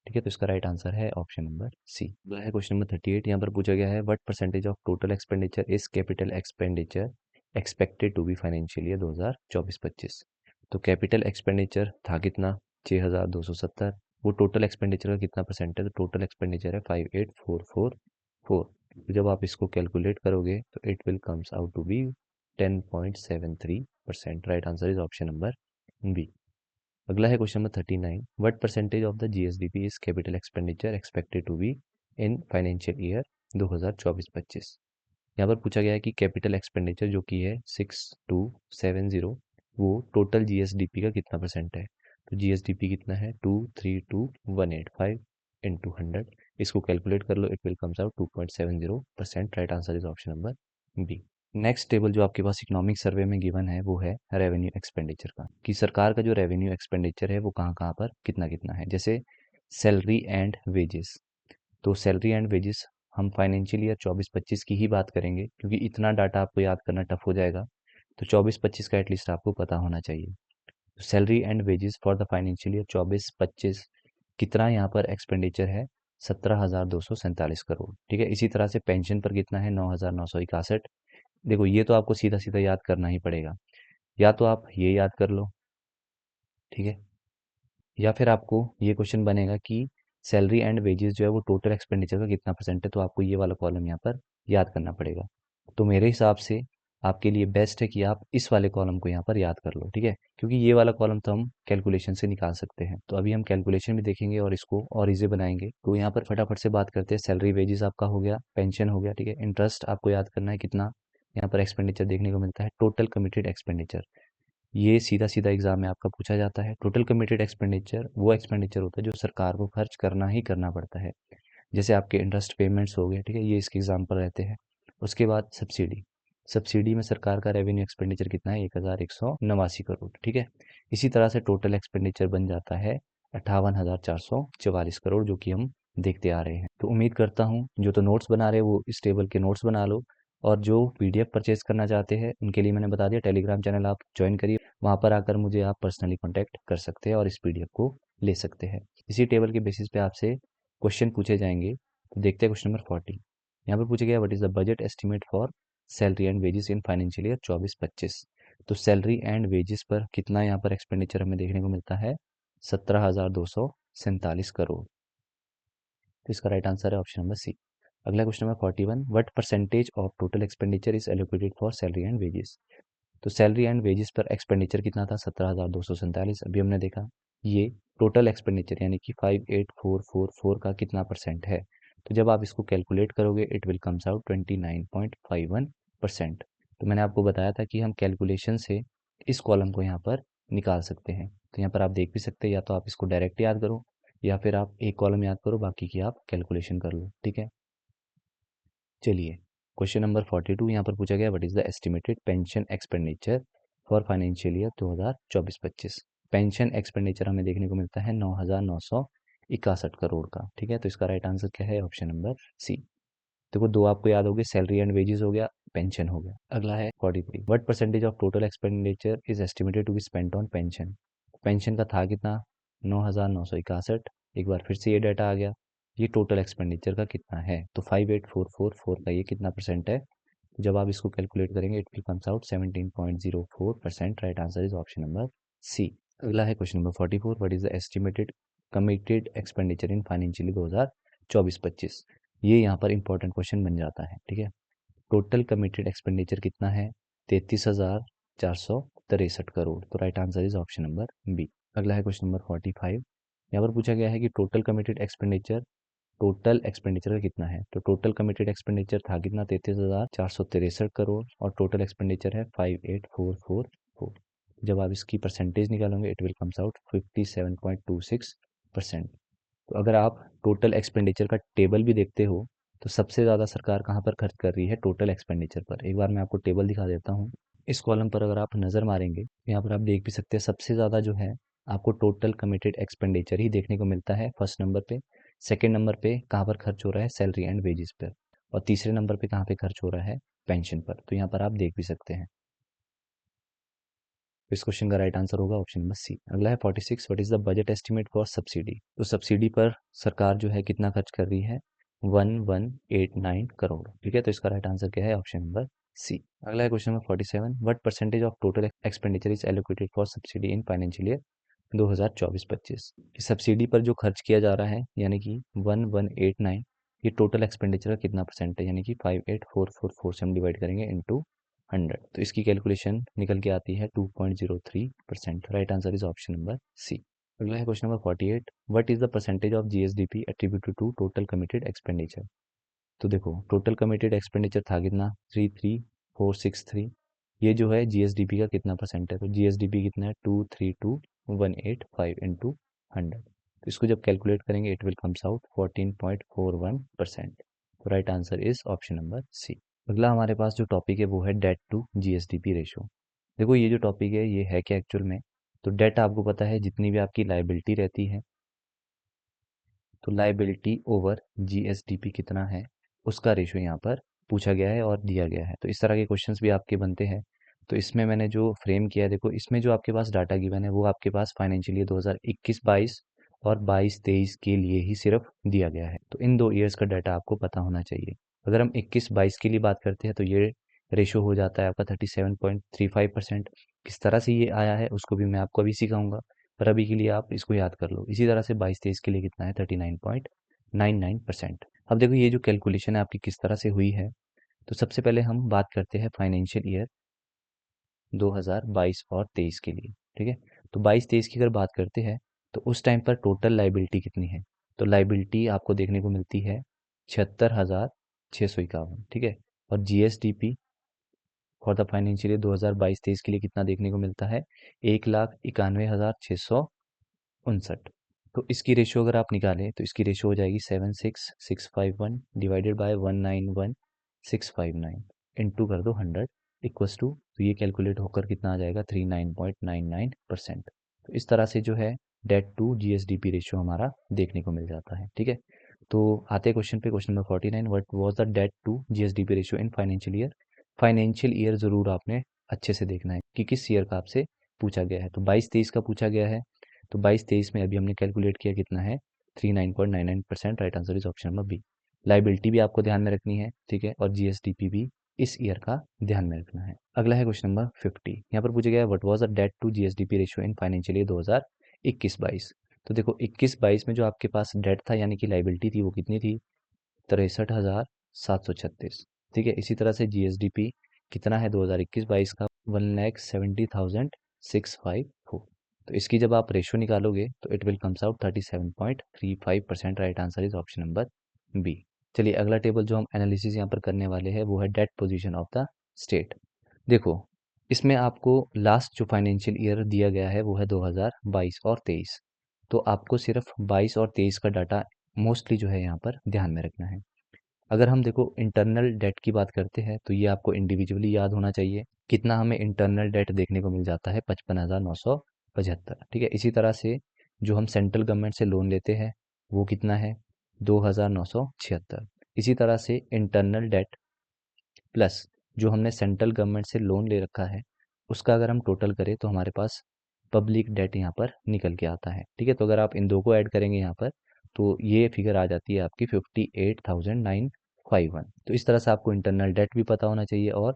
ठीक है, तो इसका राइट आंसर है ऑप्शन नंबर सी। अगला है क्वेश्चन नंबर 38। यहाँ पर पूछा गया है what percentage of total expenditure is capital expenditure expected to be financial year 2024-25। तो कैपिटल एक्सपेंडिचर था कितना 6,270। वो टोटल एक्सपेंडिचर का कितना परसेंट है, तो टोटल एक्सपेंडिचर है 58,444। तो जब आप इसको कैलकुलेट करोगे तो it will comes out to be 10.73%। 25%। Right answer is option number B. अगला है question number 39, what percentage of the GSDP is capital expenditure expected to be in financial year 2024-25। यहाँ पर पूछा गया है कि कैपिटल एक्सपेंडिचर जो कि है 6270, वो टोटल जीएसडीपी का कितना परसेंट है। तो जीएसडीपी कितना है 232185 इंटू 100, इसको कैलकुलेट कर लो, it will comes out 2.70%। Right answer is option number B. Next table जो आपके पास इकोनॉमिक सर्वे में गिवन है वो है रेवेन्यू एक्सपेंडिचर का, कि सरकार का जो रेवेन्यू एक्सपेंडिचर है वो कहाँ कहाँ पर कितना कितना है। जैसे सैलरी एंड वेजेस, तो सैलरी एंड वेजेस हम फाइनेंशियल ईयर 24-25 की ही बात करेंगे, क्योंकि इतना डाटा आपको याद करना टफ हो जाएगा, तो 24-25 का एटलीस्ट आपको पता होना चाहिए। तो salary and wages for the financial year 24-25 कितना यहाँ पर एक्सपेंडिचर है, 17,247 करोड़। ठीक है, इसी तरह से पेंशन पर कितना है, 9,961। देखो ये तो आपको सीधा सीधा याद करना ही पड़ेगा, या तो आप ये याद कर लो, ठीक है, या फिर आपको ये क्वेश्चन बनेगा कि सैलरी एंड वेजेस जो है वो टोटल एक्सपेंडिचर का कितना परसेंट है, तो आपको ये वाला कॉलम यहाँ पर याद करना पड़ेगा। तो मेरे हिसाब से आपके लिए बेस्ट है कि आप इस वाले कॉलम को यहाँ पर याद कर लो, ठीक है, क्योंकि ये वाला कॉलम तो हम कैलकुलेशन से निकाल सकते हैं। तो अभी हम कैलकुलेशन भी देखेंगे और इसको और इजी बनाएंगे। तो यहाँ पर फटाफट से बात करते हैं। सैलरी वेजेस आपका हो गया, पेंशन हो गया, ठीक है, इंटरेस्ट आपको याद करना है कितना यहाँ पर एक्सपेंडिचर देखने को मिलता है, टोटल कमिटेड एक्सपेंडिचर। ये सीधा सीधा एग्जाम में आपका पूछा जाता है। टोटल कमिटेड एक्सपेंडिचर वो एक्सपेंडिचर होता है जो सरकार को खर्च करना ही करना पड़ता है। जैसे आपके इंटरेस्ट पेमेंट्स हो गए, ठीक है, ये इसके एग्जाम्पल रहते हैं। उसके बाद सब्सिडी, सब्सिडी में सरकार का रेवेन्यू एक्सपेंडिचर कितना है, 1189 करोड़, ठीक है। इसी तरह से टोटल एक्सपेंडिचर बन जाता है 58,444 करोड़, जो कि हम देखते आ रहे हैं। तो उम्मीद करता हूँ जो तो नोट्स बना रहे हैं वो इस टेबल के नोट्स बना लो, और जो पीडीएफ परचेज करना चाहते हैं उनके लिए मैंने बता दिया, टेलीग्राम चैनल आप ज्वाइन करिए, वहाँ पर आकर मुझे आप पर्सनली कॉन्टैक्ट कर सकते हैं और इस पीडीएफ को ले सकते हैं। इसी टेबल के बेसिस पे आपसे क्वेश्चन पूछे जाएंगे। तो देखते हैं क्वेश्चन नंबर 40। यहाँ पर पूछा गया what is the budget estimate for salary and wages in financial year 24-25। तो सैलरी एंड वेजेस पर कितना यहाँ पर एक्सपेंडिचर हमें देखने को मिलता है, 17,247 करोड़। तो इसका राइट आंसर है ऑप्शन नंबर सी। अगला question number 41, what percentage of total expenditure is allocated for salary and wages. तो सैलरी एंड वेजेस पर एक्सपेंडिचर कितना था, 17,247, अभी हमने देखा। ये टोटल एक्सपेंडिचर यानी कि 58,444 का कितना परसेंट है। तो जब आप इसको कैलकुलेट करोगे इट विल कम्स आउट 29.51%। तो मैंने आपको बताया था कि हम कैलकुलेशन से इस कॉलम को यहाँ पर निकाल सकते हैं। तो यहाँ पर आप देख भी सकते हैं, या तो आप इसको डायरेक्ट याद करो, या फिर आप एक कॉलम याद करो, बाकी की आप कैलकुलेशन कर लो, ठीक है। चलिए क्वेश्चन नंबर 42, यहाँ पर पूछा गया what is the estimated pension expenditure for financial year 2024-25। Pension expenditure हमें देखने को मिलता है 9,961 करोड़ का, ठीक है। तो इसका राइट आंसर क्या है, ऑप्शन नंबर सी। देखो दो आपको याद हो गए, सैलरी एंड वेजेस हो गया, पेंशन हो गया। अगला है 43, what percentage of total expenditure is estimated to be spent on pension. Pension का था कितना, 9,961। एक बार फिर से ये डाटा आ गया, ये टोटल एक्सपेंडिचर का कितना है, तो 58,444 का ये कितना परसेंट है। जब आप इसको कैलकुलेट करेंगे it will comes out 17.04%। Right answer is option number C. अगला है question number 44, what is the estimated committed expenditure in financial 2024-25। ये यहाँ पर इंपॉर्टेंट क्वेश्चन बन जाता है, ठीक है। टोटल कमिटेड एक्सपेंडिचर कितना है, 33,463 करोड़। तो right answer is option number B. अगला है क्वेश्चन नंबर 45, यहाँ पर पूछा गया है कि टोटल एक्सपेंडिचर का कितना है। तो टोटल कमिटेड एक्सपेंडिचर था कितना, 33,463 करोड़, और टोटल एक्सपेंडिचर है 58,444। जब आप इसकी परसेंटेज निकालोगे इट विल कम्स आउट 57.26%। तो अगर आप टोटल एक्सपेंडिचर का टेबल भी देखते हो तो सबसे ज़्यादा सरकार कहाँ पर खर्च कर रही है, टोटल एक्सपेंडिचर पर। एक बार मैं आपको टेबल दिखा देता हूँ। इस कॉलम पर अगर आप नज़र मारेंगे तो यहाँ पर आप देख भी सकते हैं सबसे ज़्यादा जो है आपको टोटल कमिटेड एक्सपेंडिचर ही देखने को मिलता है फर्स्ट नंबर पे। सेकेंड नंबर पे कहाँ पर खर्च हो रहा है, सैलरी एंड वेजेस पर। और तीसरे नंबर पे कहाँ पे खर्च हो रहा है, पेंशन पर। तो यहाँ पर आप देख भी सकते हैं। तो इस क्वेश्चन का राइट आंसर होगा ऑप्शन नंबर सी। अगला है 46, what is the budget estimate for subsidy. तो सब्सिडी पर सरकार जो है कितना खर्च कर रही है, 1189 करोड़, ठीक है। तो इसका राइट आंसर क्या है, ऑप्शन नंबर सी। अगला है question number 47, what percentage of total expenditure is allocated for subsidy in financial year 2024-25। Subsidy पर जो खर्च किया जा रहा है यानी कि 1189, ये टोटल एक्सपेंडिचर का कितना परसेंट है, यानी कि 58,444 से हम डिवाइड करेंगे इनटू 100। तो इसकी कैलकुलेशन निकल के आती है 2.03%। Right answer is option number C. अगला है question number 48, what is the percentage of GSDP attributed to total committed expenditure. तो देखो टोटल कमिटेड एक्सपेंडिचर था कितना, 33463। ये जो है जीएसडीपी का कितना परसेंट है, तो जीएसडीपी कितना है 232185 इंटू 100। तो इसको जब कैलकुलेट करेंगे इट विल कम्स आउट 14.41%। तो right answer is option number C. अगला हमारे पास जो टॉपिक है वो है डेट टू जीएसडीपी रेशो। देखो ये जो टॉपिक है ये है क्या एक्चुअल में, तो डेट आपको पता है जितनी भी आपकी लाइबिलिटी रहती है, तो लाइबिलिटी ओवर जीएसडीपी कितना है उसका रेशो यहाँ पर पूछा गया है और दिया गया है। तो इस तरह के क्वेश्चंस भी आपके बनते हैं। तो इसमें मैंने जो फ्रेम किया है, देखो इसमें जो आपके पास डाटा गिवन है वो आपके पास फाइनेंशियल ईयर 2021-22 और 22-23 के लिए ही सिर्फ दिया गया है। तो इन 2 ईयर्स का डाटा आपको पता होना चाहिए। अगर हम 21-22 के लिए बात करते हैं तो ये रेशो हो जाता है आपका 37.35%। किस तरह से ये आया है उसको भी मैं आपको अभी सिखाऊंगा, पर अभी के लिए आप इसको याद कर लो। इसी तरह से 22-23 के लिए कितना है, 39.99%। अब देखो ये जो कैलकुलेशन है आपकी किस तरह से हुई है। तो सबसे पहले हम बात करते हैं फाइनेंशियल ईयर 2022 और 23 के लिए, ठीक है। तो 22-23 की अगर बात करते हैं तो उस टाइम पर टोटल लाइबिलिटी कितनी है, तो लाइबिलिटी आपको देखने को मिलती है 76,651, ठीक है। और GSDP for the financial year 2022-23 के लिए कितना देखने को मिलता है, 1,91,659। तो इसकी रेशियो अगर आप निकालें तो इसकी रेशियो हो जाएगी 76651 डिवाइडेड बाय 191,659 इंटू कर दो 100 इक्वस टू, तो ये कैलकुलेट होकर कितना आ जाएगा 39.99%। तो इस तरह से जो है डेट टू जीएसडीपी रेशियो हमारा देखने को मिल जाता है, ठीक है। तो आते हैं क्वेश्चन पे, question number 49, what was the debt to GSDP ratio in financial year. Financial year जरूर आपने अच्छे से देखना है कि किस ईयर का आपसे पूछा गया है। तो 22-23 का पूछा गया है, तो 22-23 में अभी हमने कैलकुलेट किया कितना है 39.99%। Right answer is option number B. Liability भी आपको ध्यान में रखनी है, ठीक है, और जीएसडीपी भी इस ईयर का ध्यान में रखना है। अगला है क्वेश्चन नंबर 50। यहाँ पर पूछा गया है what was the debt to GSDP ratio in financial year 2021-22। तो देखो 21-22 में जो आपके पास डेट था यानी कि लाइबिलिटी थी वो कितनी थी, 63,736, ठीक है। इसी तरह से जीएसडीपी कितना है 2021-22 का, 1,70,654। तो इसकी जब आप रेशो निकालोगे तो it will comes out 37.35%। Right answer is option number B. चलिए अगला टेबल जो हम एनालिसिस यहाँ पर करने वाले हैं वो है debt position of the state. देखो इसमें आपको लास्ट जो फाइनेंशियल ईयर दिया गया है वो है 2022 और 23। तो आपको सिर्फ 22 और 23 का डाटा मोस्टली जो है यहाँ पर ध्यान में रखना है। अगर हम देखो इंटरनल डेट की बात करते हैं तो ये आपको इंडिविजुअली याद होना चाहिए। कितना हमें इंटरनल डेट देखने को मिल जाता है, 55,975, ठीक है। इसी तरह से जो हम सेंट्रल गवर्नमेंट से लोन लेते हैं वो कितना है, 2,976। इसी तरह से इंटरनल डेट प्लस जो हमने सेंट्रल गवर्नमेंट से लोन ले रखा है उसका अगर हम टोटल करें तो हमारे पास पब्लिक डेट यहाँ पर निकल के आता है, ठीक है। तो अगर आप इन दो को ऐड करेंगे यहाँ पर तो ये फिगर आ जाती है आपकी 58,951। तो इस तरह से आपको इंटरनल डेट भी पता होना चाहिए और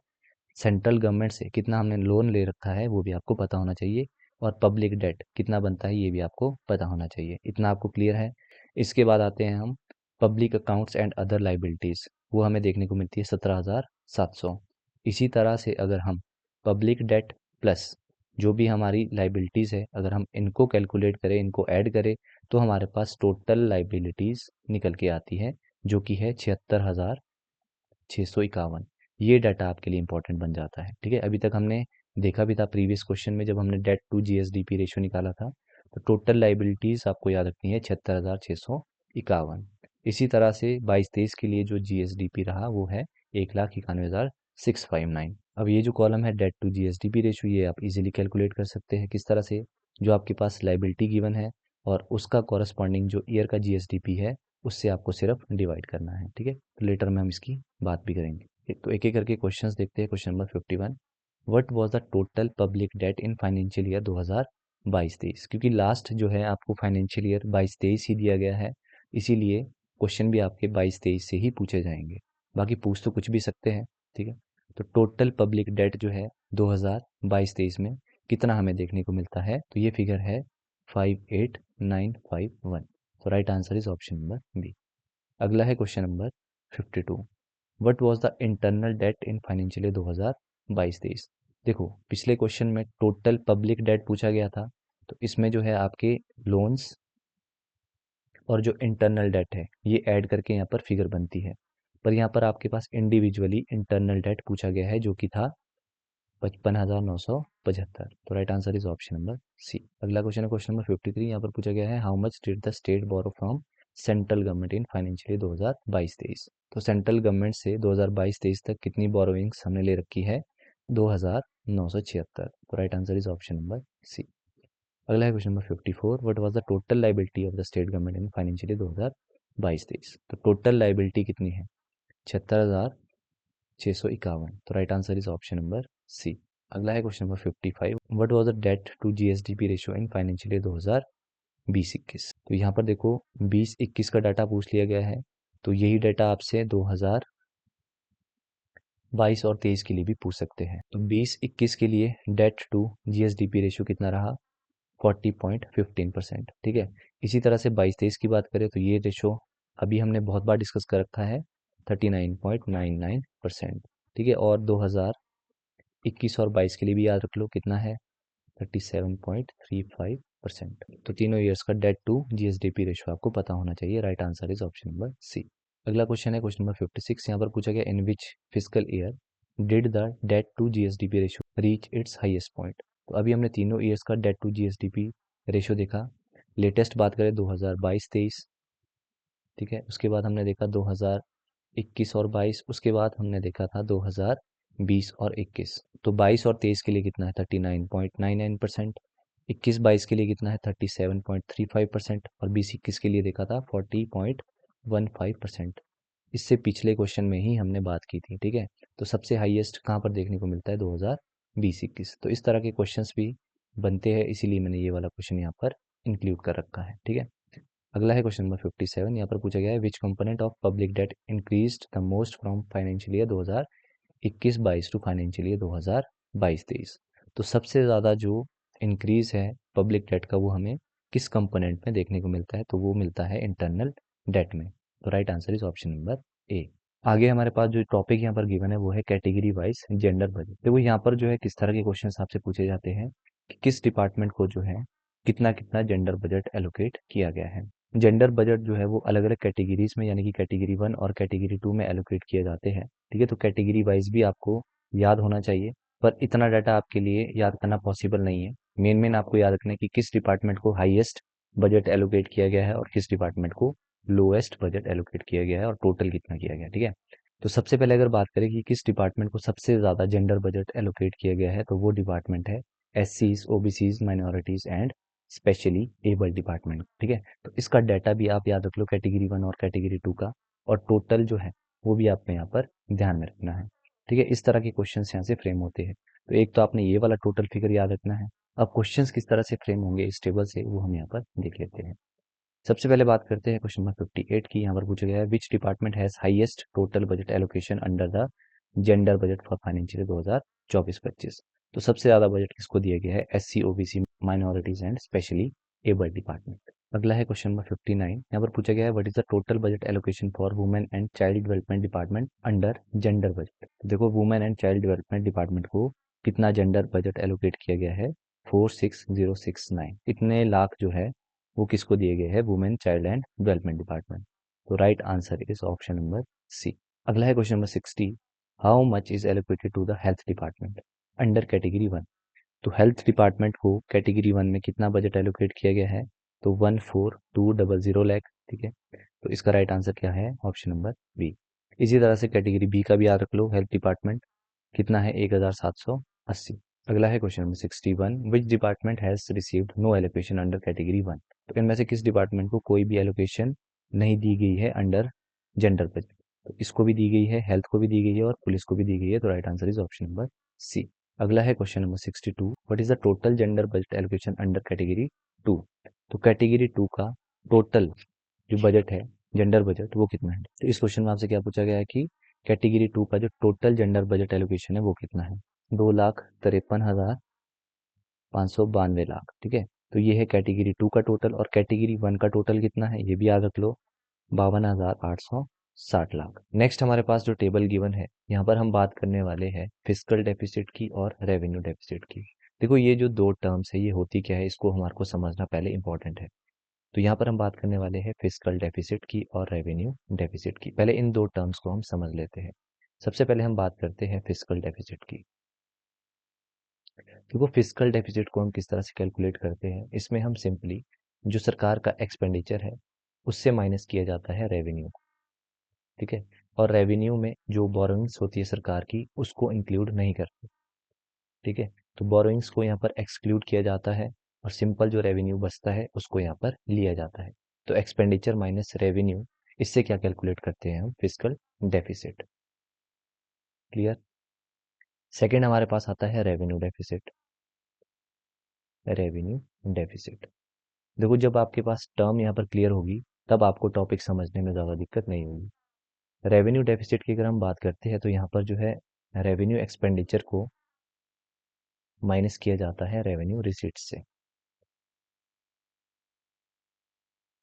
सेंट्रल गवर्नमेंट से कितना हमने लोन ले रखा है वो भी आपको पता होना चाहिए, और पब्लिक डेट कितना बनता है ये भी आपको पता होना चाहिए। इतना आपको क्लियर है। इसके बाद आते हैं हम public accounts and other liabilities, वो हमें देखने को मिलती है 17,700। इसी तरह से अगर हम पब्लिक डेट प्लस जो भी हमारी लाइबिलिटीज़ है अगर हम इनको कैलकुलेट करें, इनको ऐड करें, तो हमारे पास टोटल लाइबिलिटीज़ निकल के आती है जो कि है 76,651। ये डाटा आपके लिए इंपॉर्टेंट बन जाता है, ठीक है। अभी तक हमने देखा भी था प्रीवियस क्वेश्चन में जब हमने डेट टू जीएसडीपी रेशियो निकाला था, तो टोटल लाइबिलिटीज आपको याद रखनी है 76,651। इसी तरह से 22-23 के लिए जो जीएसडीपी रहा वो है 1,91,659। अब ये जो कॉलम है डेट टू जीएसडीपी रेशियो ये आप इजीली कैलकुलेट कर सकते हैं। किस तरह से, जो आपके पास लाइबिलिटी गिवन है और उसका कॉरस्पॉन्डिंग जो ईयर का जीएसडीपी है उससे आपको सिर्फ डिवाइड करना है, ठीक है। तो लेटर में हम इसकी बात भी करेंगे। तो एक एक करके क्वेश्चंस देखते हैं। Question number 51, what was the total public debt in financial year 2022-23। क्योंकि लास्ट जो है आपको फाइनेंशियल ईयर 22-23 ही दिया गया है, इसीलिए क्वेश्चन भी आपके 22-23 से ही पूछे जाएंगे। बाकी पूछ तो कुछ भी सकते हैं, ठीक है। तो टोटल पब्लिक डेट जो है 2022-23 में कितना हमें देखने को मिलता है, तो ये फिगर है 58,951। तो right answer is option number B. अगला है question number 52, what was the internal debt in financial year 2022-23। देखो पिछले क्वेश्चन में टोटल पब्लिक डेट पूछा गया था, तो इसमें जो है आपके लोन्स और जो इंटरनल डेट है ये ऐड करके यहाँ पर फिगर बनती है। पर यहाँ पर आपके पास इंडिविजुअली इंटरनल डेट पूछा गया है जो कि था 55,975। तो right answer is option number C. अगला क्वेश्चन है क्वेश्चन नंबर 53। यहाँ पर पूछा गया है how much did the state borrow from central government in financial 2022-23। तो सेंट्रल गवर्नमेंट से 2022-23 तक कितनी बोरोइंग्स हमने ले रखी है? 2,976। तो right answer is option number C. अगला है question number 54। What was the total liability of the state government in financial 2022-23। तो टोटल लाइबिलिटी कितनी है? 76,651। तो right answer is option number C. अगला है question number 55। What was the debt to GSDP ratio in financial year 2020-21। तो यहाँ पर देखो 20-21 का डाटा पूछ लिया गया है, तो यही डाटा आपसे 2022 और 23 के लिए भी पूछ सकते हैं। तो 20-21 के लिए डेट टू जीएसडीपी रेशियो कितना रहा? 40.15%। ठीक है। इसी तरह से 22-23 की बात करें तो ये रेशो अभी हमने बहुत बार डिस्कस कर रखा है, 39.99%। ठीक है। और 2021 और 22 के लिए भी याद रख लो कितना है, 37.35%। तो तीनों ईयर्स का डेट टू जीएसडीपी रेशो आपको पता होना चाहिए। Right answer is option number C. अगला क्वेश्चन है क्वेश्चन नंबर 56। यहाँ पर पूछा गया in which physical year did the debt to GSDP ratio reach its highest point. तो अभी हमने तीनों ईयर्स का डेट टू जीएसडीपी रेशो देखा। लेटेस्ट बात करें 2022-23, ठीक है। उसके बाद हमने देखा 2021 और 22, उसके बाद हमने देखा था 2020 और 21। तो 22 और 23 के लिए कितना है? 39.99%। 21-22 के लिए कितना है? 37.35%। और 20-21 के लिए देखा था 40.15%। इससे पिछले क्वेश्चन में ही हमने बात की थी, ठीक है। तो सबसे हाईएस्ट कहाँ पर देखने को मिलता है? 2020-21। तो इस तरह के क्वेश्चंस भी बनते हैं, इसीलिए मैंने ये वाला क्वेश्चन यहाँ पर इंक्लूड कर रखा है, ठीक है। अगला है क्वेश्चन नंबर 57। यहाँ पर पूछा गया है which component of public debt increased the most from financial year 2021-22 to financial year 2022-23। तो सबसे ज़्यादा जो इंक्रीज है पब्लिक डेट का वो हमें किस कंपोनेंट में देखने को मिलता है? तो वो मिलता है इंटरनल डेट में। तो right answer is option number A. आगे हमारे पास जो टॉपिक यहाँ पर गिवन है वो है कैटेगरी वाइज जेंडर बजट। देखो यहाँ पर जो है किस तरह के क्वेश्चन आपसे पूछे जाते हैं कि किस डिपार्टमेंट को जो है कितना कितना जेंडर बजट एलोकेट किया गया है। जेंडर बजट जो है वो अलग अलग कैटेगरीज में यानी कि कैटेगरी 1 और कैटेगरी 2 में एलोकेट किए जाते हैं, ठीक है। तो कैटेगरी वाइज भी आपको याद होना चाहिए, पर इतना डाटा आपके लिए याद करना पॉसिबल नहीं है। मेन मेन आपको याद रखना है कि किस डिपार्टमेंट को हाईएस्ट बजट एलोकेट किया गया है और किस डिपार्टमेंट को लोएस्ट बजट एलोकेट किया गया है और टोटल कितना किया गया है, ठीक है। तो सबसे पहले अगर बात करें कि किस डिपार्टमेंट को सबसे ज़्यादा जेंडर बजट एलोकेट किया गया है, तो वो डिपार्टमेंट है एससीज, OBCs, minorities and specially abled department, ठीक है। तो इसका डाटा भी आप याद रख लो कैटेगरी 1 और कैटेगरी 2 का, और टोटल जो है वो भी आपको यहाँ पर ध्यान में रखना है, ठीक है। इस तरह के क्वेश्चंस यहाँ से फ्रेम होते हैं। तो एक तो आपने ये वाला टोटल फिगर याद रखना है। अब क्वेश्चंस किस तरह से फ्रेम होंगे इस टेबल से वो हम यहाँ पर देख लेते हैं। सबसे पहले बात करते हैं क्वेश्चन नंबर 58 की। यहाँ पर पूछा गया है विच department has highest total budget allocation under the gender budget for financial 2024-25। तो सबसे ज्यादा बजट किसको दिया गया है? SC, OBC, minorities and specially abled department. अगला है क्वेश्चन नंबर 59। यहाँ पर पूछा गया है what is the total budget allocation for women and child development department under gender budget. तो देखो women and child development department को कितना जेंडर बजट एलोकेट किया गया है? 46069। इतने लाख जो है वो किसको दिए गए हैं? Women child and development department. तो right answer is option number C. अगला है question number 60। How much is allocated to the health department under category 1। तो हेल्थ डिपार्टमेंट को कैटेगरी 1 में कितना बजट एलोकेट किया गया है? तो 14200 लाख, ठीक है। तो इसका राइट आंसर क्या है? Option number B. इसी तरह से कैटेगरी बी का भी याद रख लो, हेल्थ डिपार्टमेंट कितना है? 1780। अगला है question number 61। Which department has received no allocation under category 1। तो इनमें से किस डिपार्टमेंट को कोई भी एलोकेशन नहीं दी गई है अंडर जेंडर बजट? तो इसको भी दी गई है, हेल्थ को भी दी गई है और पुलिस को भी दी गई है। तो right answer is option number C. अगला है question number 62। What is the total gender budget allocation under category 2। तो कैटेगरी 2 का टोटल जो बजट है जेंडर बजट वो कितना है? तो इस क्वेश्चन में आपसे क्या पूछा गया है कि कैटेगरी 2 का जो टोटल जेंडर बजट एलोकेशन है वो कितना है? 2,53,592 लाख, ठीक है। तो ये है कैटेगरी 2 का टोटल, और कैटेगरी 1 का टोटल कितना है ये भी याद रख लो, 52,800 60 लाख। नेक्स्ट हमारे पास जो टेबल गिवन है, यहाँ पर हम बात करने वाले हैं फिस्कल डेफिसिट की और रेवेन्यू डेफिसिट की। देखो ये जो दो टर्म्स है ये होती क्या है, इसको हमारे को समझना पहले इंपॉर्टेंट है। तो यहाँ पर हम बात करने वाले हैं फिस्कल डेफिसिट की और रेवेन्यू डेफिसिट की। पहले इन दो टर्म्स को हम समझ लेते हैं। सबसे पहले हम बात करते हैं फिस्कल डेफिसिट की। देखो फिस्कल डेफिसिट को हम किस तरह से कैलकुलेट करते हैं, इसमें हम सिंपली जो सरकार का एक्सपेंडिचर है उससे माइनस किया जाता है रेवेन्यू, ठीक है। और रेवेन्यू में जो बोरोइंग्स होती है सरकार की उसको इंक्लूड नहीं करते, ठीक है। तो बोरोइंग्स को यहाँ पर एक्सक्लूड किया जाता है और सिंपल जो रेवेन्यू बचता है उसको यहाँ पर लिया जाता है। तो एक्सपेंडिचर माइनस रेवेन्यू, इससे क्या कैलकुलेट करते हैं हम, फिस्कल डेफिसिट। क्लियर। सेकेंड हमारे पास आता है रेवेन्यू डेफिसिट। रेवेन्यू डेफिसिट, देखो जब आपके पास टर्म यहाँ पर क्लियर होगी तब आपको टॉपिक समझने में ज़्यादा दिक्कत नहीं होगी। रेवेन्यू डेफिसिट की अगर हम बात करते हैं तो यहाँ पर जो है रेवेन्यू एक्सपेंडिचर को माइनस किया जाता है रेवेन्यू रिसीट से।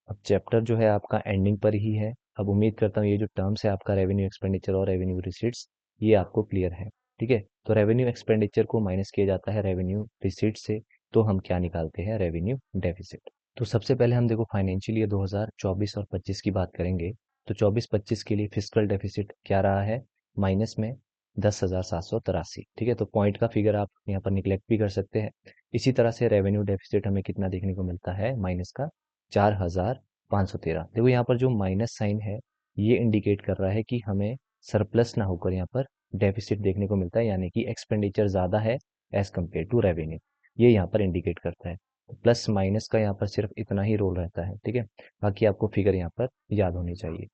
अब चैप्टर जो है आपका एंडिंग पर ही है। अब उम्मीद करता हूँ ये जो टर्म्स है आपका रेवेन्यू एक्सपेंडिचर और रेवेन्यू रिसीट्स, ये आपको क्लियर है, ठीक है। तो रेवेन्यू एक्सपेंडिचर को माइनस किया जाता है रेवेन्यू रिसीट से, तो हम क्या निकालते हैं, रेवेन्यू डेफिसिट। तो सबसे पहले हम देखो फाइनेंशियल ईयर 2024 और 25 की बात करेंगे। तो 24-25 के लिए फिस्कल डेफिसिट क्या रहा है, माइनस में 10,783, ठीक है। तो पॉइंट का फिगर आप यहाँ पर निगलेक्ट भी कर सकते हैं। इसी तरह से रेवेन्यू डेफिसिट हमें कितना देखने को मिलता है, माइनस का 4,513। देखो यहाँ पर जो माइनस साइन है ये इंडिकेट कर रहा है कि हमें सरप्लस ना होकर यहाँ पर डेफिसिट देखने को मिलता है, यानी कि एक्सपेंडिचर ज़्यादा है एज कम्पेयर टू रेवेन्यू, ये यहाँ पर इंडिकेट करता है। प्लस माइनस का यहाँ पर सिर्फ इतना ही रोल रहता है, ठीक है। बाकी आपको फिगर यहाँ पर याद होनी चाहिए।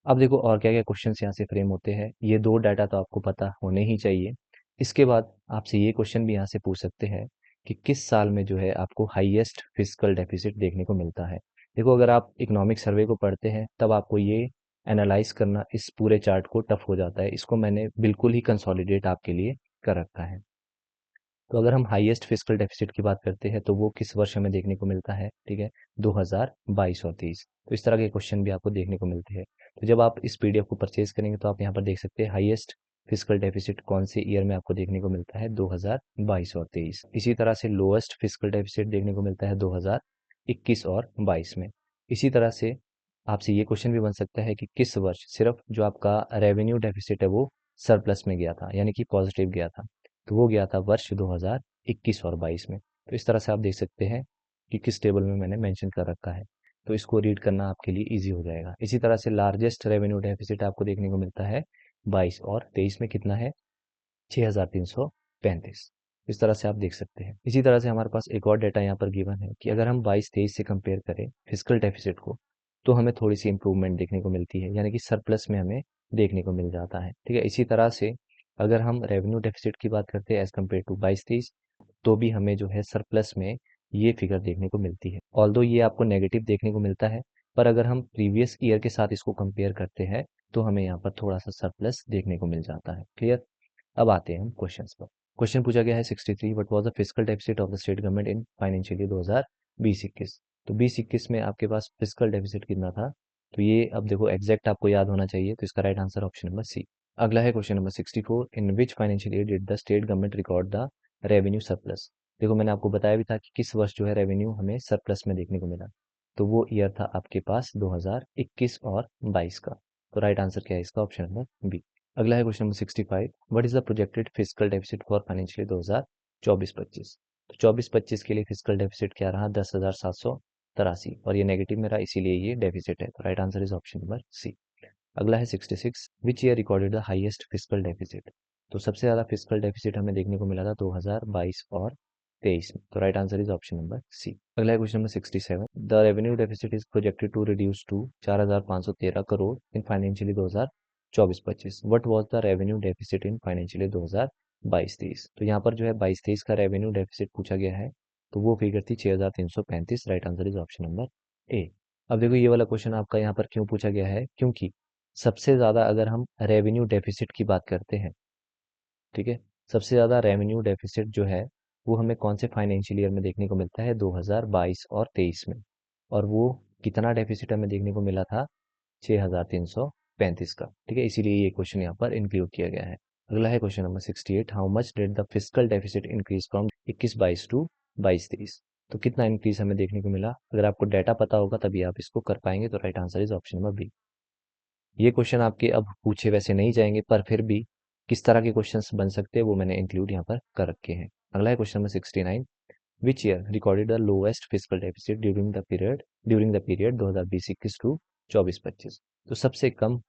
अब देखो और क्या क्या क्वेश्चन यहाँ से फ्रेम होते हैं, ये दो डाटा तो आपको पता होने ही चाहिए। इसके बाद आपसे ये क्वेश्चन भी यहाँ से पूछ सकते हैं कि किस साल में जो है आपको हाईएस्ट फिजिकल डेफिसिट देखने को मिलता है। देखो अगर आप इकोनॉमिक सर्वे को पढ़ते हैं तब आपको ये एनालाइज करना इस पूरे चार्ट को टफ हो जाता है। इसको मैंने बिल्कुल ही कंसोलिडेट आपके लिए कर रखा है। तो अगर हम हाईएस्ट फिजिकल डेफिसिट की बात करते हैं तो वो किस वर्ष हमें देखने को मिलता है, ठीक है, 2022 और 23। तो इस तरह के क्वेश्चन भी आपको देखने को मिलते हैं। तो जब आप इस पीडीएफ को परचेज करेंगे तो आप यहाँ पर देख सकते हैं हाईएस्ट फिजिकल डेफिसिट कौन से ईयर में आपको देखने को मिलता है, 2022 और 23। इसी तरह से लोएस्ट फिजिकल डेफिसिट देखने को मिलता है 2021 और 22 में। इसी तरह से आपसे ये क्वेश्चन भी बन सकता है कि किस वर्ष सिर्फ जो आपका रेवेन्यू डेफिसिट है वो सरप्लस में गया था, यानी कि पॉजिटिव गया था। तो वो गया था वर्ष 2021 और 22 में। तो इस तरह से आप देख सकते हैं कि किस टेबल में मैंने मेंशन कर रखा है। तो इसको रीड करना आपके लिए इजी हो जाएगा। इसी तरह से लार्जेस्ट रेवेन्यू डेफिसिट आपको देखने को मिलता है 22 और 23 में, कितना है, 6,335। इस तरह से आप देख सकते हैं। इसी तरह से हमारे पास एक और डेटा यहाँ पर गिवन है कि अगर हम 22-23 से कंपेयर करें फिजिकल डेफिसिट को तो हमें थोड़ी सी इंप्रूवमेंट देखने को मिलती है, यानी कि सरप्लस में हमें देखने को मिल जाता है, ठीक है। इसी तरह से अगर हम रेवेन्यू डेफिसिट की बात करते हैं एज कम्पेयर टू 22-23, तो भी हमें जो है सरप्लस में ये फिगर देखने को मिलती है। ऑल्दो ये आपको नेगेटिव देखने को मिलता है, पर अगर हम प्रीवियस ईयर के साथ इसको कंपेयर करते हैं तो हमें यहाँ पर थोड़ा सा सरप्लस देखने को मिल जाता है। क्लियर। अब आते हैं हम क्वेश्चंस पर। क्वेश्चन पूछा गया है 63, what was the physical deficit of the state government in financial year 2020-21। तो 20-21 में आपके पास फिजिकल डेफिसिट कितना था, तो ये अब देखो एग्जैक्ट आपको याद होना चाहिए, तो इसका right answer option number C. अगला है question number 64, in which financial year did the state government record the revenue surplus. देखो मैंने आपको बताया भी था कि किस वर्ष जो है रेवेन्यू हमें सरप्लस में देखने को मिला, तो वो ईयर था आपके पास 2021 और 22 का। तो राइट आंसर क्या है इसका, ऑप्शन नंबर बी। अगला है question number 65, what is the projected physical deficit for financial 2024-25। तो 24-25 के लिए फिजिकल डेफिसिट क्या रहा, 10,783, और ये नेगेटिव में रहा इसीलिए ये डेफिसिट है। तो right answer is option number C. अगला है 66, which year recorded the highest physical deficit. तो सबसे ज्यादा फिजिकल डेफिसिट हमें देखने को मिला था 2022 और 23 में। तो right answer is option number C. अगला है question number 67, the revenue deficit is projected to reduce to 4,513 crore in financially 2024-25। What was the revenue deficit in financially 2022-23। तो यहाँ पर जो है 22-23 का रेवेन्यू डेफिसिट पूछा गया है, तो वो फिगर थी 6,335। Right answer is option number A. अब देखो ये वाला क्वेश्चन आपका यहाँ पर क्यों पूछा गया है, क्योंकि सबसे ज़्यादा अगर हम रेवेन्यू डेफिसिट की बात करते हैं, ठीक है, सबसे ज़्यादा रेवेन्यू डेफिसिट जो है वो हमें कौन से फाइनेंशियल ईयर में देखने को मिलता है, 2022 और 23 में। और वो कितना डेफिसिट हमें देखने को मिला था, 6,335। 35 का, ठीक है, इसीलिए ये क्वेश्चन यहाँ पर इंक्लूड किया गया है। अगला है question number 68, how much did the fiscal deficit increase from 21-22 to 22-23। तो कितना इंक्रीज हमें देखने को मिला, अगर आपको डाटा पता होगा तभी आप इसको कर पाएंगे, तो right answer is option number B. ये क्वेश्चन आपके अब पूछे वैसे नहीं जाएंगे, पर फिर भी किस तरह के क्वेश्चंस बन सकते हैं वो मैंने इंक्लूड यहाँ पर कर रखे हैं। अगला है question number 69, which year recorded the lowest fiscal deficit during the period 2020-21 to 24-25। तो सबसे कम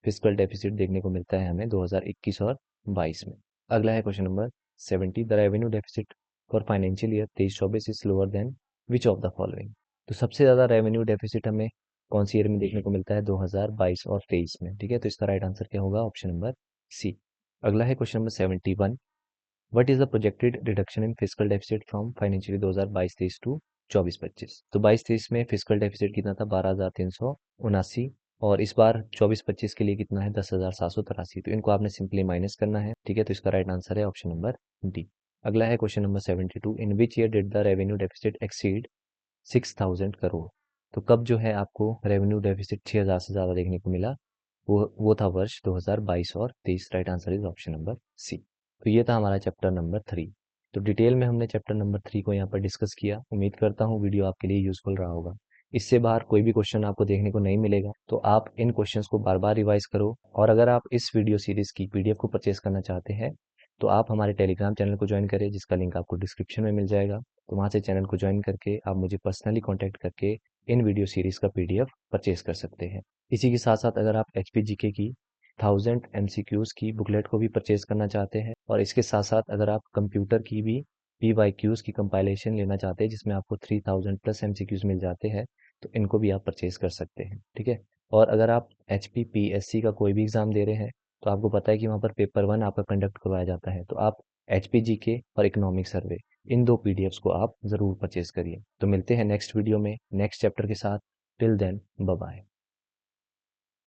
फिस्कल डेफिसिट देखने को मिलता है हमें 2021 और 22 में। अगला है question number 70, the revenue deficit for financial year 23-24 is lower than which of the following. तो सबसे ज़्यादा रेवेन्यू डेफिसिट हमें कौन सी ईयर में देखने को मिलता है, 2022 और 23 में, ठीक है, तो इसका राइट आंसर क्या होगा, ऑप्शन नंबर सी। अगला है question number 71, what is the projected reduction in fiscal deficit from financial 2022-23 to 24-25। तो 22-23 में फिस्कल डेफिसिट कितना था, 12,379, और इस बार 24-25 के लिए कितना है, 10,783। तो इनको आपने सिंपली माइनस करना है, ठीक है, तो इसका राइट आंसर है ऑप्शन नंबर डी। अगला है question number 72, in which year did the revenue deficit exceed 6,000 crore. तो कब जो है आपको रेवेन्यू डेफिसिट 6,000 से ज़्यादा देखने को मिला, वो था वर्ष 2022 और 23, right answer is option number C. तो ये था हमारा चैप्टर नंबर 3। तो डिटेल में हमने चैप्टर नंबर 3 को यहाँ पर डिस्कस किया। उम्मीद करता हूँ वीडियो आपके लिए यूजफुल रहा होगा। इससे बाहर कोई भी क्वेश्चन आपको देखने को नहीं मिलेगा, तो आप इन क्वेश्चंस को बार बार रिवाइज करो। और अगर आप इस वीडियो सीरीज की पीडीएफ को परचेस करना चाहते हैं तो आप हमारे टेलीग्राम चैनल को ज्वाइन करें, जिसका लिंक आपको डिस्क्रिप्शन में मिल जाएगा। तो वहाँ से चैनल को ज्वाइन करके आप मुझे पर्सनली कॉन्टैक्ट करके इन वीडियो सीरीज का पीडीएफ परचेस कर सकते हैं। इसी के साथ साथ अगर आप HPGK की 1000 MCQs की बुकलेट को भी परचेज करना चाहते हैं, और इसके साथ साथ अगर आप कंप्यूटर की भी PYQs की कंपाइलेशन लेना चाहते हैं जिसमें आपको 3000+ MCQs मिल जाते हैं, तो इनको भी आप परचेज कर सकते हैं, ठीक है। और अगर आप HPPSC का कोई भी एग्ज़ाम दे रहे हैं तो आपको पता है कि वहाँ पर पेपर 1 आपका कंडक्ट करवाया जाता है, तो आप HPGK और इकोनॉमिक सर्वे इन 2 PDFs को आप ज़रूर परचेज करिए। तो मिलते हैं नेक्स्ट वीडियो में नेक्स्ट चैप्टर के साथ। Till then bye bye.